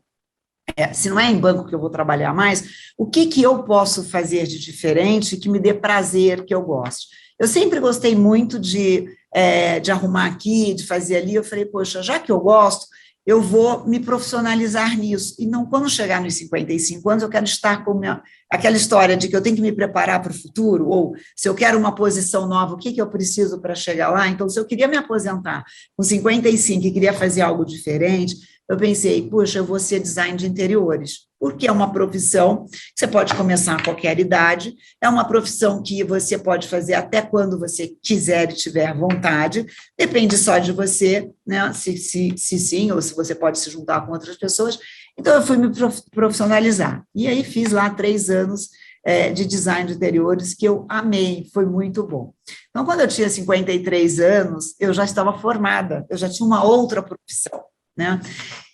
se não é em banco que eu vou trabalhar mais, o que eu posso fazer de diferente que me dê prazer, que eu goste? Eu sempre gostei muito de arrumar aqui, de fazer ali, eu falei, poxa, já que eu gosto, eu vou me profissionalizar nisso, e não, quando chegar nos 55 anos, eu quero estar com aquela história de que eu tenho que me preparar para o futuro, ou se eu quero uma posição nova, o que eu preciso para chegar lá? Então, se eu queria me aposentar com 55 e queria fazer algo diferente, eu pensei, puxa, eu vou ser design de interiores, porque é uma profissão que você pode começar a qualquer idade, é uma profissão que você pode fazer até quando você quiser e tiver vontade, depende só de você, né, se sim, ou se você pode se juntar com outras pessoas. Então, eu fui me profissionalizar, e aí fiz lá 3 anos de design de interiores, que eu amei, foi muito bom. Então, quando eu tinha 53 anos, eu já estava formada, eu já tinha uma outra profissão, né?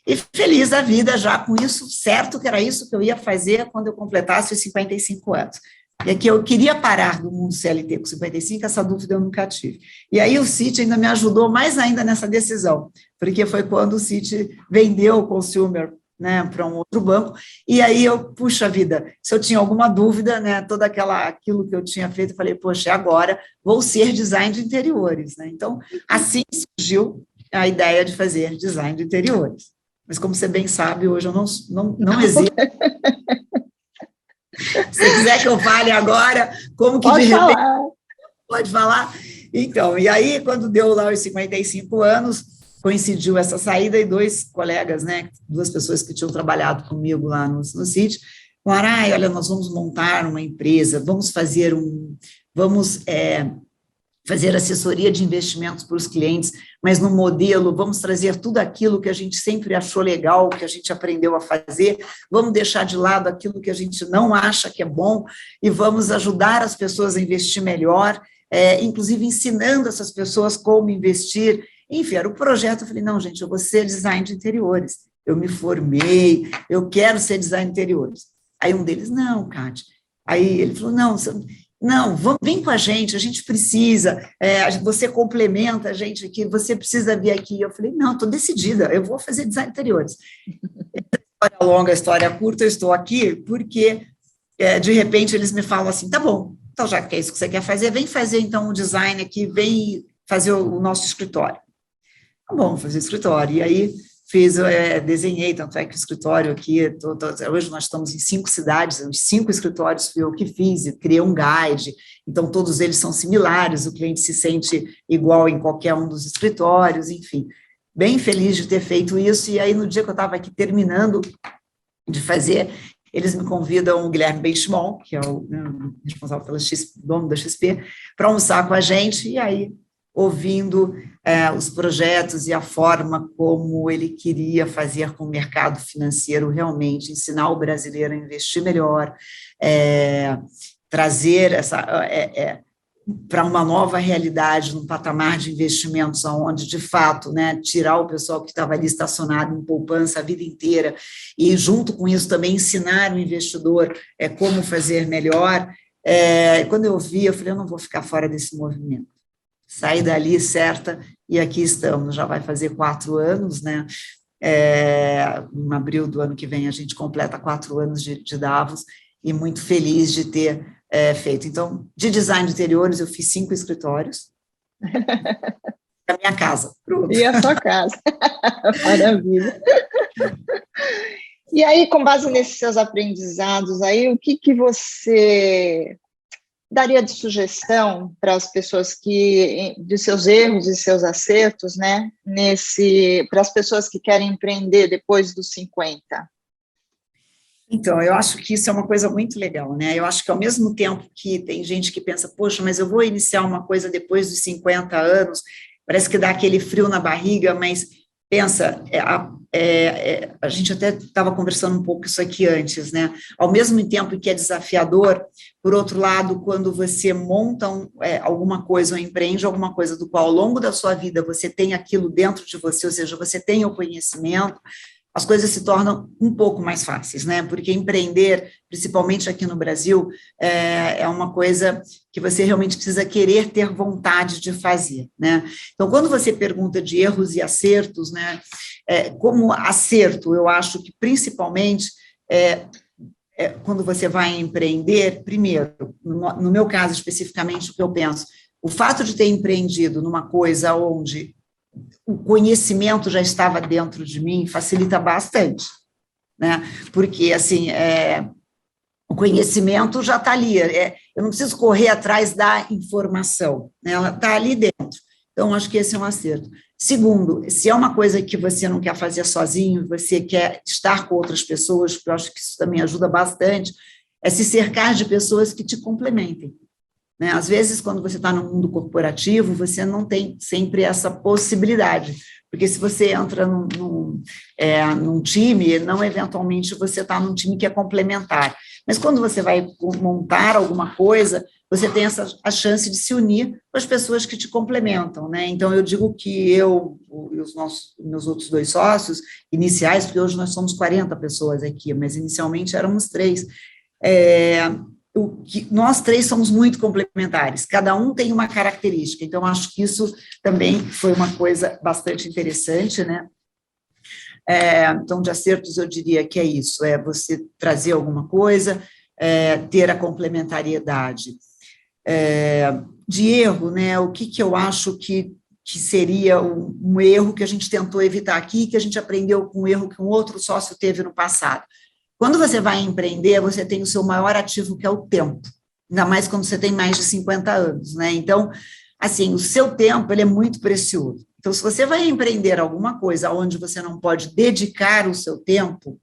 E feliz da vida já com isso, certo que era isso que eu ia fazer quando eu completasse os 55 anos. E aqui eu queria parar do mundo CLT com 55, essa dúvida eu nunca tive. E aí o Citi ainda me ajudou mais ainda nessa decisão, porque foi quando o Citi vendeu o Consumer né, para um outro banco, e aí eu, puxa vida, se eu tinha alguma dúvida, né, aquilo que eu tinha feito, eu falei, poxa, agora vou ser design de interiores, né, então, assim surgiu a ideia de fazer design de interiores, mas como você bem sabe, hoje eu não existe. Se você quiser que eu fale agora, como que
Pode
de repente...
falar.
Pode falar? Então, e aí, quando deu lá os 55 anos, coincidiu essa saída e dois colegas, né, duas pessoas que tinham trabalhado comigo lá no sítio, falaram, olha, nós vamos montar uma empresa, vamos fazer fazer assessoria de investimentos para os clientes, mas no modelo, vamos trazer tudo aquilo que a gente sempre achou legal, que a gente aprendeu a fazer, vamos deixar de lado aquilo que a gente não acha que é bom e vamos ajudar as pessoas a investir melhor, inclusive ensinando essas pessoas como investir. Enfim, era o projeto. Eu falei, não, gente, eu vou ser design de interiores. Eu me formei, eu quero ser design de interiores. Aí um deles, não, Cátia. Aí ele falou, não, vem com a gente precisa, você complementa a gente aqui, você precisa vir aqui. Eu falei, não, estou decidida, eu vou fazer design de interiores. História longa, história curta, eu estou aqui porque, de repente, eles me falam assim, tá bom, então já que é isso que você quer fazer, vem fazer então o design aqui, vem fazer o nosso escritório. Tá bom, fazer escritório. E aí desenhei, tanto é que o escritório aqui, hoje nós estamos em 5 cidades, os 5 escritórios fui eu que fiz, criei um guide, então todos eles são similares, o cliente se sente igual em qualquer um dos escritórios, enfim. Bem feliz de ter feito isso, e aí no dia que eu estava aqui terminando de fazer, eles me convidam o Guilherme Benchimol, que é o responsável pelo dono da XP, para almoçar com a gente, e aí ouvindo os projetos e a forma como ele queria fazer com o mercado financeiro realmente, ensinar o brasileiro a investir melhor, trazer para uma nova realidade, num patamar de investimentos onde, de fato, né, tirar o pessoal que estava ali estacionado em poupança a vida inteira e, junto com isso, também ensinar o investidor como fazer melhor. Quando eu vi, eu falei, eu não vou ficar fora desse movimento. Saí dali certa, e aqui estamos, já vai fazer 4 anos, né, em abril do ano que vem a gente completa 4 anos de Davos, e muito feliz de ter feito. Então, de design de interiores, eu fiz 5 escritórios, a minha casa, pronto.
E a sua casa, maravilha. E aí, com base nesses seus aprendizados, aí, o que você daria de sugestão para as pessoas de seus erros e seus acertos, né, para as pessoas que querem empreender depois dos 50?
Então, eu acho que isso é uma coisa muito legal, né? Eu acho que, ao mesmo tempo que tem gente que pensa, poxa, mas eu vou iniciar uma coisa depois dos 50 anos, parece que dá aquele frio na barriga, mas pensa, a gente até estava conversando um pouco isso aqui antes, né? Ao mesmo tempo que é desafiador, por outro lado, quando você monta alguma coisa ou empreende alguma coisa do qual, ao longo da sua vida, você tem aquilo dentro de você, ou seja, você tem o conhecimento, as coisas se tornam um pouco mais fáceis, né? Porque empreender, principalmente aqui no Brasil, é uma coisa que você realmente precisa querer ter vontade de fazer, né? Então, quando você pergunta de erros e acertos, né? Como acerto, eu acho que principalmente quando você vai empreender, primeiro, no meu caso especificamente, o que eu penso, o fato de ter empreendido numa coisa onde o conhecimento já estava dentro de mim facilita bastante, né? Porque, assim, o conhecimento já está ali, eu não preciso correr atrás da informação, né? Ela está ali dentro. Então, acho que esse é um acerto. Segundo, se é uma coisa que você não quer fazer sozinho, você quer estar com outras pessoas, porque eu acho que isso também ajuda bastante, é se cercar de pessoas que te complementem, né? Às vezes, quando você está no mundo corporativo, você não tem sempre essa possibilidade, porque se você entra num time, não eventualmente você está num time que é complementar, mas quando você vai montar alguma coisa, você tem a chance de se unir com as pessoas que te complementam, né? Então, eu digo que eu e os meus outros 2 sócios iniciais, porque hoje nós somos 40 pessoas aqui, mas inicialmente éramos 3, nós 3 somos muito complementares, cada um tem uma característica, então acho que isso também foi uma coisa bastante interessante, né? Então, de acertos, eu diria que é isso, é você trazer alguma coisa, ter a complementariedade. De erro, né, o que eu acho que seria um erro que a gente tentou evitar aqui, que a gente aprendeu com um erro que um outro sócio teve no passado. Quando você vai empreender, você tem o seu maior ativo, que é o tempo, ainda mais quando você tem mais de 50 anos, né? Então, assim, o seu tempo, ele é muito precioso. Então, se você vai empreender alguma coisa onde você não pode dedicar o seu tempo,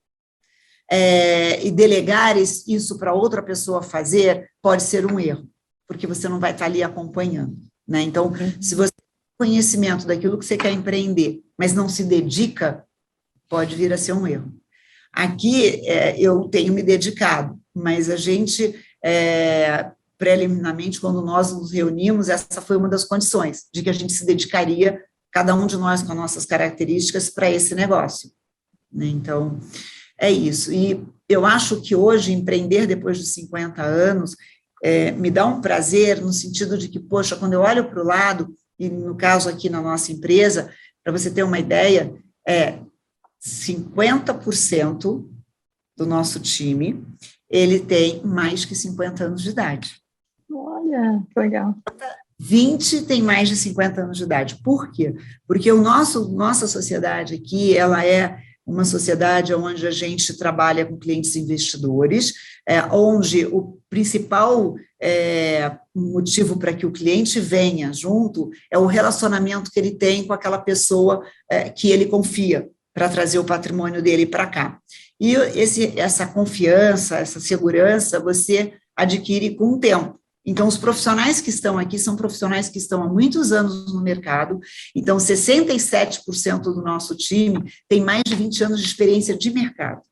e delegar isso para outra pessoa fazer, pode ser um erro, porque você não vai estar ali acompanhando, né? Então, se você tem conhecimento daquilo que você quer empreender, mas não se dedica, pode vir a ser um erro. Aqui, eu tenho me dedicado, mas a gente, preliminarmente, quando nós nos reunimos, essa foi uma das condições, de que a gente se dedicaria, cada um de nós com as nossas características, para esse negócio, né? Então, é isso. E eu acho que hoje, empreender depois de 50 anos, me dá um prazer, no sentido de que, poxa, quando eu olho para o lado, e no caso aqui na nossa empresa, para você ter uma ideia, 50% do nosso time, ele tem mais que 50 anos de idade.
Olha, que legal.
20 tem mais de 50 anos de idade. Por quê? Porque nossa sociedade aqui, ela é uma sociedade onde a gente trabalha com clientes investidores, onde o principal motivo para que o cliente venha junto é o relacionamento que ele tem com aquela pessoa que ele confia para trazer o patrimônio dele para cá. E essa confiança, essa segurança, você adquire com o tempo. Então, os profissionais que estão aqui são profissionais que estão há muitos anos no mercado. Então, 67% do nosso time tem mais de 20 anos de experiência de mercado.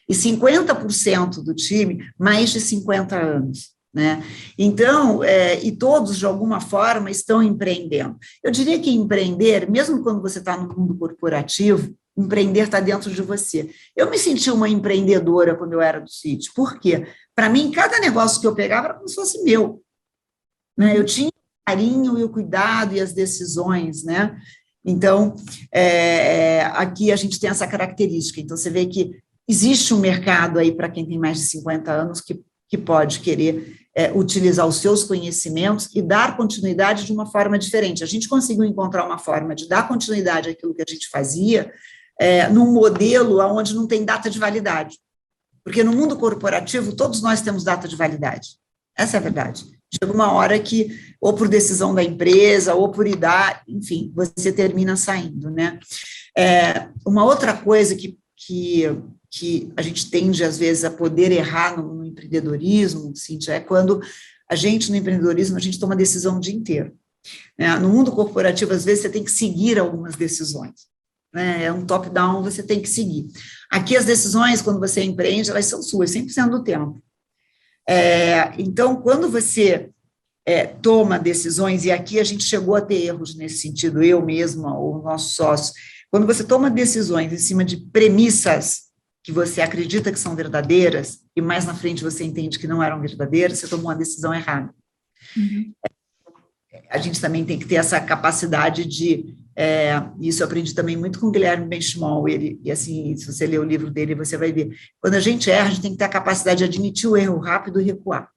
E 50% do time, mais de 50 anos, né? Então, e todos, de alguma forma, estão empreendendo. Eu diria que empreender, mesmo quando você está no mundo corporativo, empreender está dentro de você. Eu me senti uma empreendedora quando eu era do sítio. Por quê? Para mim, cada negócio que eu pegava era como se fosse meu, né? Eu tinha o carinho e o cuidado e as decisões, né? Então, aqui a gente tem essa característica. Então, você vê que existe um mercado aí para quem tem mais de 50 anos que pode querer utilizar os seus conhecimentos e dar continuidade de uma forma diferente. A gente conseguiu encontrar uma forma de dar continuidade àquilo que a gente fazia num modelo onde não tem data de validade. Porque no mundo corporativo, todos nós temos data de validade. Essa é a verdade. Chega uma hora que, ou por decisão da empresa, ou por idade, enfim, você termina saindo, né? Uma outra coisa que a gente tende, às vezes, a poder errar no empreendedorismo, Cíntia, é quando a gente, no empreendedorismo, a gente toma decisão o dia inteiro. No mundo corporativo, às vezes, você tem que seguir algumas decisões. É um top-down, você tem que seguir. Aqui, as decisões, quando você empreende, elas são suas, 100% do tempo. Então, quando você toma decisões, e aqui a gente chegou a ter erros nesse sentido, eu mesma, ou o nosso sócio, quando você toma decisões em cima de premissas que você acredita que são verdadeiras, e mais na frente você entende que não eram verdadeiras, você tomou uma decisão errada. Uhum. A gente também tem que ter essa capacidade de... isso eu aprendi também muito com o Guilherme Benchimol, e assim, se você ler o livro dele, você vai ver. Quando a gente erra, a gente tem que ter a capacidade de admitir o erro rápido e recuar,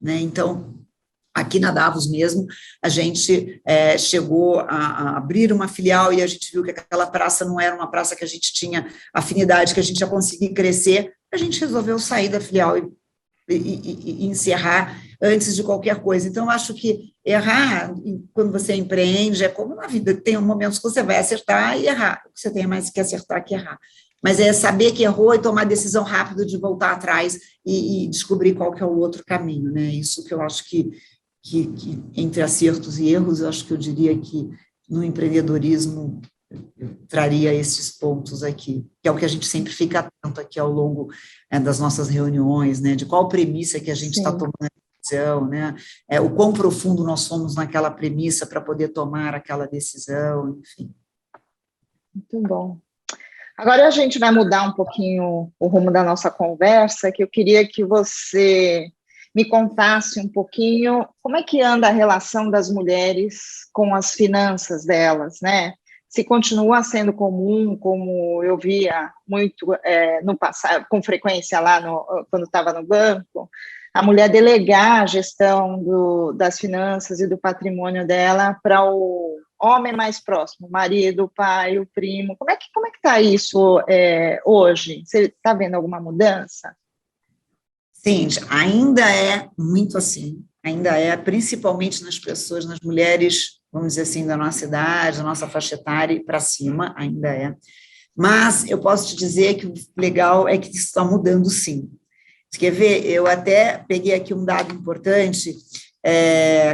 né? Então, aqui na Davos mesmo, a gente chegou a abrir uma filial e a gente viu que aquela praça não era uma praça que a gente tinha afinidade, que a gente ia conseguir crescer, a gente resolveu sair da filial e encerrar antes de qualquer coisa. Então, eu acho que errar, quando você empreende, é como na vida, tem momentos que você vai acertar e errar, você tem mais que acertar que errar. Mas é saber que errou e tomar a decisão rápida de voltar atrás e descobrir qual que é o outro caminho, né? Isso que eu acho que entre acertos e erros, eu acho que eu diria que no empreendedorismo eu traria esses pontos aqui, que é o que a gente sempre fica atento aqui ao longo das nossas reuniões, né, de qual premissa que a gente está tomando a decisão, né, o quão profundo nós somos naquela premissa para poder tomar aquela decisão, enfim.
Muito bom. Agora a gente vai mudar um pouquinho o rumo da nossa conversa, que eu queria que você me contasse um pouquinho como é que anda a relação das mulheres com as finanças delas, né? se continua sendo comum, como eu via muito no passado, com frequência lá quando estava no banco, a mulher delegar a gestão das finanças e do patrimônio dela para o homem mais próximo, o marido, o pai, o primo. Como é que está isso hoje? Você está vendo alguma mudança?
Sim, ainda é muito assim, ainda é, principalmente nas pessoas, nas mulheres, vamos dizer assim, da nossa idade, da nossa faixa etária e para cima, ainda é. Mas eu posso te dizer que o legal é que isso está mudando, sim. Você quer ver? Eu até peguei aqui um dado importante,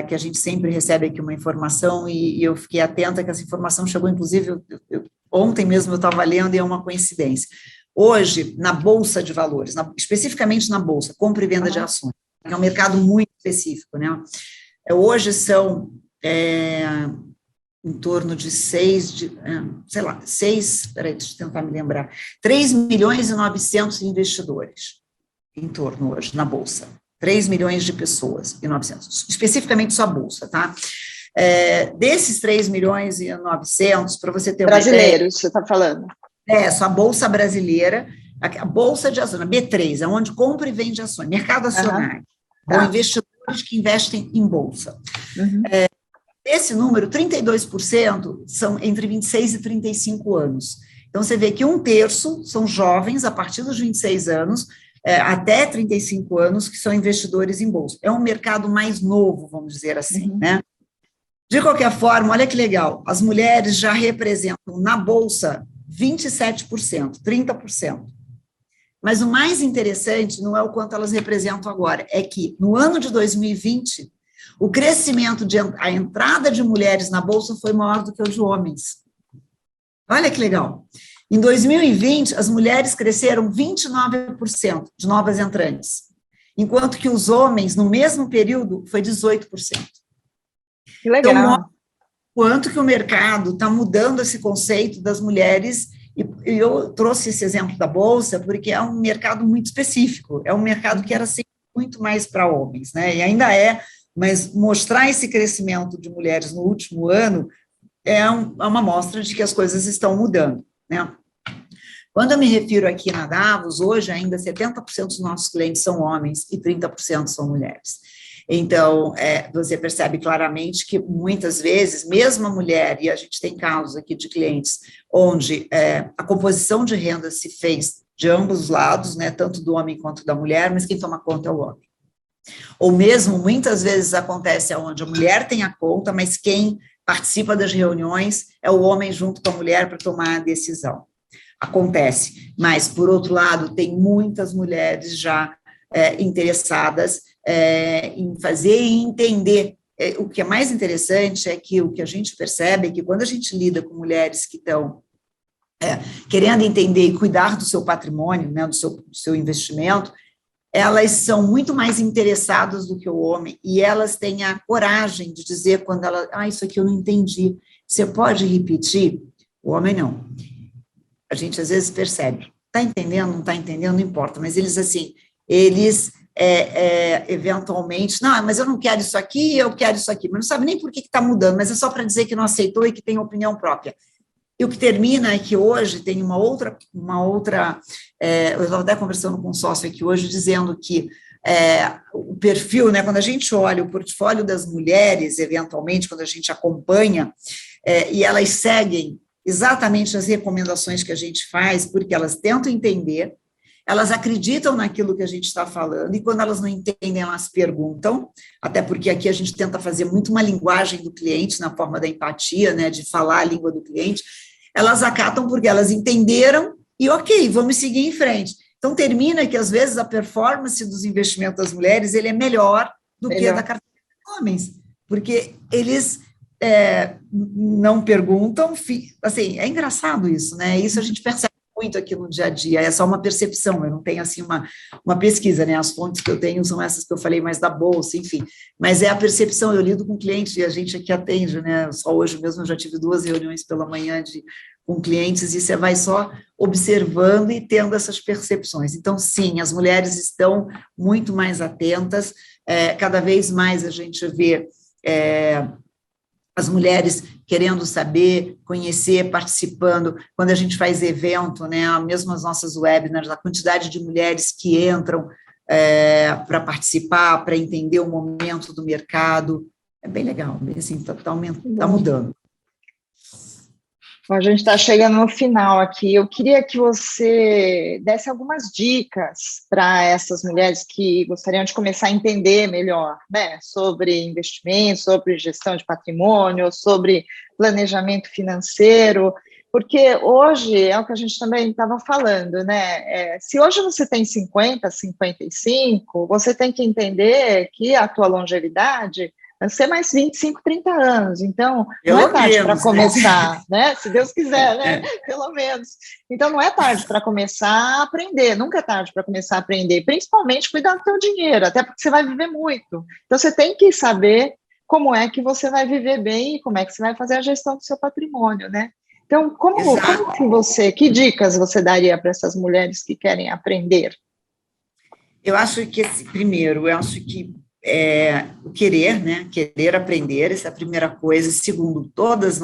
que a gente sempre recebe aqui uma informação, e eu fiquei atenta que essa informação chegou, inclusive, ontem mesmo eu estava lendo, e é uma coincidência. Hoje, na Bolsa de Valores, especificamente na Bolsa, compra e venda de ações, é um mercado muito específico, né? Hoje são em torno de peraí, deixa eu tentar me lembrar, 3 milhões e 900 investidores em torno hoje na Bolsa, 3 milhões de pessoas e 900, especificamente só a Bolsa, tá? Desses 3 milhões e 900, para você ter uma ideia...
Brasileiros, você está falando.
Só a Bolsa Brasileira, a Bolsa de Ações, a B3, é onde compra e vende ações, mercado acionário, com investidores que investem em Bolsa.
Uhum.
Esse número, 32%, são entre 26 e 35 anos. Então, você vê que 1/3 são jovens, a partir dos 26 anos, até 35 anos, que são investidores em Bolsa. É um mercado mais novo, vamos dizer assim, né? De qualquer forma, olha que legal, as mulheres já representam na Bolsa 27%, 30%. Mas o mais interessante não é o quanto elas representam agora, é que no ano de 2020, o crescimento a entrada de mulheres na Bolsa foi maior do que o de homens. Olha que legal. Em 2020, as mulheres cresceram 29% de novas entrantes, enquanto que os homens, no mesmo período, foi 18%.
Que legal.
Então, quanto que o mercado está mudando esse conceito das mulheres, e eu trouxe esse exemplo da Bolsa, porque é um mercado muito específico, é um mercado que era sempre muito mais para homens, né, e ainda é, mas mostrar esse crescimento de mulheres no último ano é uma mostra de que as coisas estão mudando, né. Quando eu me refiro aqui na Davos, hoje ainda 70% dos nossos clientes são homens e 30% são mulheres. Então, você percebe claramente que muitas vezes, mesmo a mulher, e a gente tem casos aqui de clientes onde a composição de renda se fez de ambos os lados, né, tanto do homem quanto da mulher, mas quem toma conta é o homem. Ou mesmo, muitas vezes acontece onde a mulher tem a conta, mas quem participa das reuniões é o homem junto com a mulher para tomar a decisão. Acontece, mas, por outro lado, tem muitas mulheres já interessadas em fazer e entender. O que é mais interessante é que o que a gente percebe é que quando a gente lida com mulheres que estão querendo entender e cuidar do seu patrimônio, né, do seu investimento, elas são muito mais interessadas do que o homem, e elas têm a coragem de dizer quando isso aqui eu não entendi, você pode repetir? O homem não. A gente às vezes percebe, está entendendo, não está entendendo, não importa, mas eles eventualmente, não, mas eu não quero isso aqui, eu quero isso aqui, mas não sabe nem por que está mudando, mas é só para dizer que não aceitou e que tem opinião própria. E o que termina é que hoje tem uma outra eu estava até conversando com um sócio aqui hoje, dizendo que o perfil, né, quando a gente olha o portfólio das mulheres, eventualmente, quando a gente acompanha, e elas seguem exatamente as recomendações que a gente faz, porque elas tentam entender, elas acreditam naquilo que a gente está falando, e quando elas não entendem, elas perguntam, até porque aqui a gente tenta fazer muito uma linguagem do cliente, na forma da empatia, né, de falar a língua do cliente, elas acatam porque elas entenderam, e ok, vamos seguir em frente. Então, termina que, às vezes, a performance dos investimentos das mulheres, ele é melhor do que a da carteira dos homens, porque eles não perguntam, assim, é engraçado isso, né, isso a gente percebe muito aqui no dia a dia, é só uma percepção, eu não tenho, assim, uma pesquisa, né, as fontes que eu tenho são essas que eu falei mais da Bolsa, enfim, mas é a percepção, eu lido com clientes, e a gente aqui atende, né, só hoje mesmo eu já tive 2 reuniões pela manhã com clientes, e você vai só observando e tendo essas percepções. Então, sim, as mulheres estão muito mais atentas, cada vez mais a gente vê as mulheres querendo saber, conhecer, participando, quando a gente faz evento, né, mesmo as nossas webinars, a quantidade de mulheres que entram para participar, para entender o momento do mercado, é bem legal, assim, está mudando.
Bom, a gente está chegando no final aqui. Eu queria que você desse algumas dicas para essas mulheres que gostariam de começar a entender melhor, né, sobre investimento, sobre gestão de patrimônio, sobre planejamento financeiro, porque hoje é o que a gente também estava falando, né? Se hoje você tem 50, 55, você tem que entender que a tua longevidade vai ser mais 25, 30 anos. Então, não é tarde para começar, né? Se Deus quiser, né? Pelo menos. Então, não é tarde para começar a aprender. Nunca é tarde para começar a aprender. Principalmente cuidar do teu dinheiro, até porque você vai viver muito. Então, você tem que saber como é que você vai viver bem e como é que você vai fazer a gestão do seu patrimônio, né? Então, que dicas você daria para essas mulheres que querem aprender?
Eu acho que, primeiro, o querer, né? Querer aprender, essa é a primeira coisa. Segundo, todas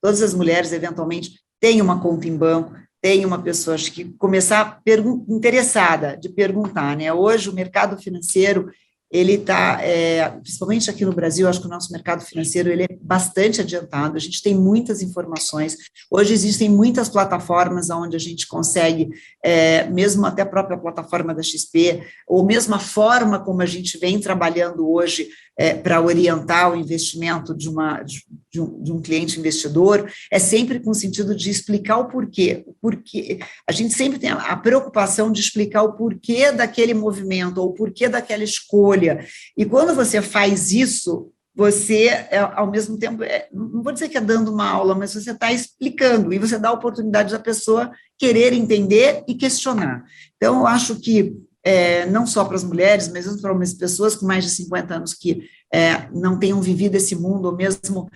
as mulheres, eventualmente, têm uma conta em banco, tem uma pessoa, acho que começar interessada de perguntar, né? Hoje, o mercado financeiro, ele está, principalmente aqui no Brasil, acho que o nosso mercado financeiro ele é bastante adiantado, a gente tem muitas informações, hoje existem muitas plataformas onde a gente consegue, mesmo até a própria plataforma da XP, ou mesmo a forma como a gente vem trabalhando hoje para orientar o investimento de um cliente investidor, é sempre com o sentido de explicar o porquê. A gente sempre tem a preocupação de explicar o porquê daquele movimento, ou o porquê daquela escolha. E quando você faz isso, você, ao mesmo tempo, não vou dizer que é dando uma aula, mas você está explicando, e você dá a oportunidade da pessoa querer entender e questionar. Então, eu acho que não só para as mulheres, mas para as pessoas com mais de 50 anos que não tenham vivido esse mundo, ou mesmo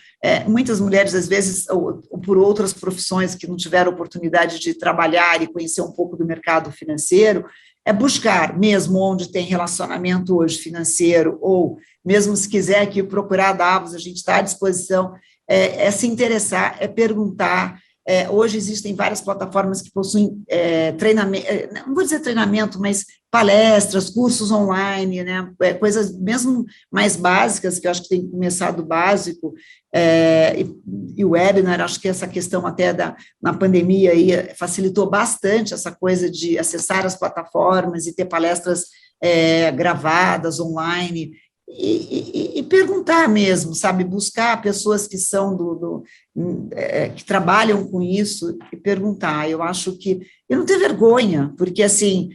muitas mulheres, às vezes, ou por outras profissões que não tiveram oportunidade de trabalhar e conhecer um pouco do mercado financeiro, buscar mesmo onde tem relacionamento hoje financeiro, ou mesmo se quiser aqui procurar dados, a gente está à disposição, se interessar, perguntar. Hoje existem várias plataformas que possuem treinamento, não vou dizer treinamento, mas palestras, cursos online, né, coisas mesmo mais básicas, que eu acho que tem que começar do básico, e o webinar, acho que essa questão até na pandemia aí facilitou bastante essa coisa de acessar as plataformas e ter palestras gravadas online, e perguntar mesmo, sabe, buscar pessoas que são que trabalham com isso e perguntar. Eu acho que eu não ter vergonha, porque assim,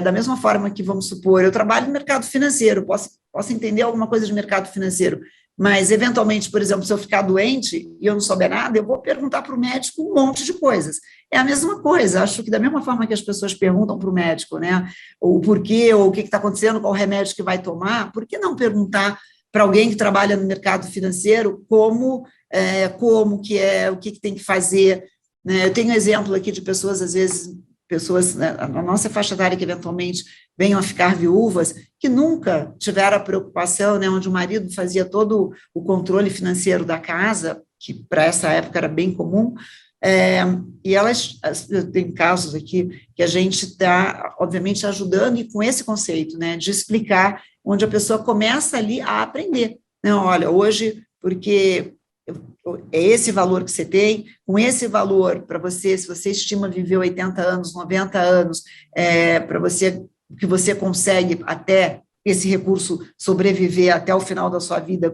da mesma forma que, vamos supor, eu trabalho no mercado financeiro, posso entender alguma coisa de mercado financeiro, mas, eventualmente, por exemplo, se eu ficar doente e eu não souber nada, eu vou perguntar para o médico um monte de coisas. É a mesma coisa, acho que da mesma forma que as pessoas perguntam para o médico, né, o porquê, ou o que está acontecendo, qual remédio que vai tomar, por que não perguntar para alguém que trabalha no mercado financeiro como que o que tem que fazer, né? Eu tenho exemplo aqui de pessoas, às vezes, né, a nossa faixa etária que eventualmente venham a ficar viúvas, que nunca tiveram a preocupação, né, onde o marido fazia todo o controle financeiro da casa, que para essa época era bem comum, e eu tenho casos aqui que a gente está, obviamente, ajudando, e com esse conceito, né, de explicar, onde a pessoa começa ali a aprender, né, olha, hoje, porque é esse valor que você tem, com esse valor para você, se você estima viver 80 anos, 90 anos, para você, que você consegue até esse recurso sobreviver até o final da sua vida,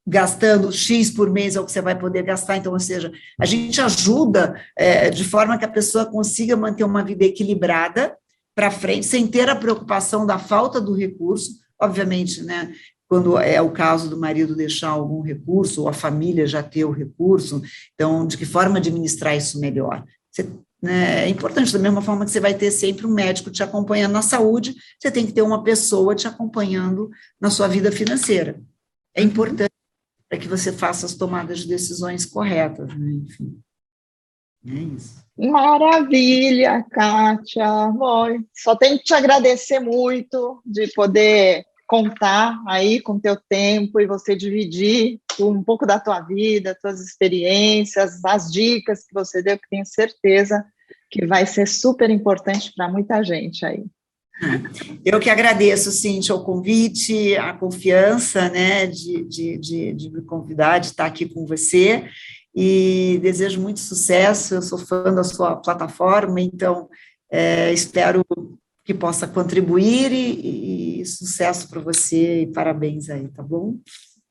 gastando X por mês é o que você vai poder gastar, então, ou seja, a gente ajuda de forma que a pessoa consiga manter uma vida equilibrada para frente, sem ter a preocupação da falta do recurso, obviamente, né, quando é o caso do marido deixar algum recurso, ou a família já ter o recurso, então, de que forma administrar isso melhor? É importante, da mesma forma que você vai ter sempre um médico te acompanhando na saúde, você tem que ter uma pessoa te acompanhando na sua vida financeira. É importante para que você faça as tomadas de decisões corretas, né? Enfim, é isso.
Maravilha, Kátia. Bom, só tenho que te agradecer muito de poder contar aí com o teu tempo e você dividir um pouco da tua vida, tuas experiências, as dicas que você deu, que tenho certeza que vai ser super importante para muita gente aí.
Eu que agradeço, Cíntia, o convite, a confiança, né, de me convidar, de estar aqui com você, e desejo muito sucesso. Eu sou fã da sua plataforma, então espero que possa contribuir, e sucesso para você, e parabéns aí, tá bom?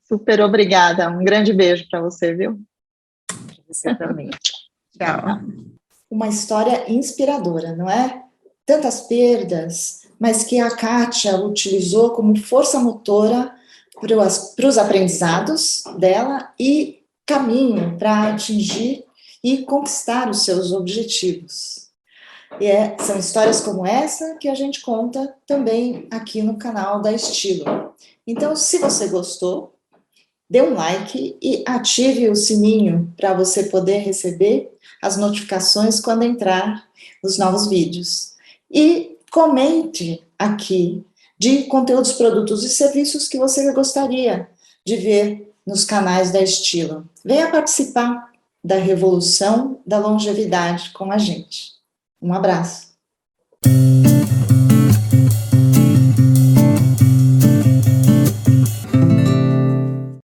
Super obrigada, um grande beijo para você, viu?
Para você também. Tchau.
Uma história inspiradora, não é? Tantas perdas, mas que a Kátia utilizou como força motora para os aprendizados dela e caminho para atingir e conquistar os seus objetivos. E são histórias como essa que a gente conta também aqui no canal da Estilo. Então, se você gostou, dê um like e ative o sininho para você poder receber as notificações quando entrar os novos vídeos. E comente aqui de conteúdos, produtos e serviços que você gostaria de ver nos canais da Estilo. Venha participar da revolução da longevidade com a gente. Um abraço.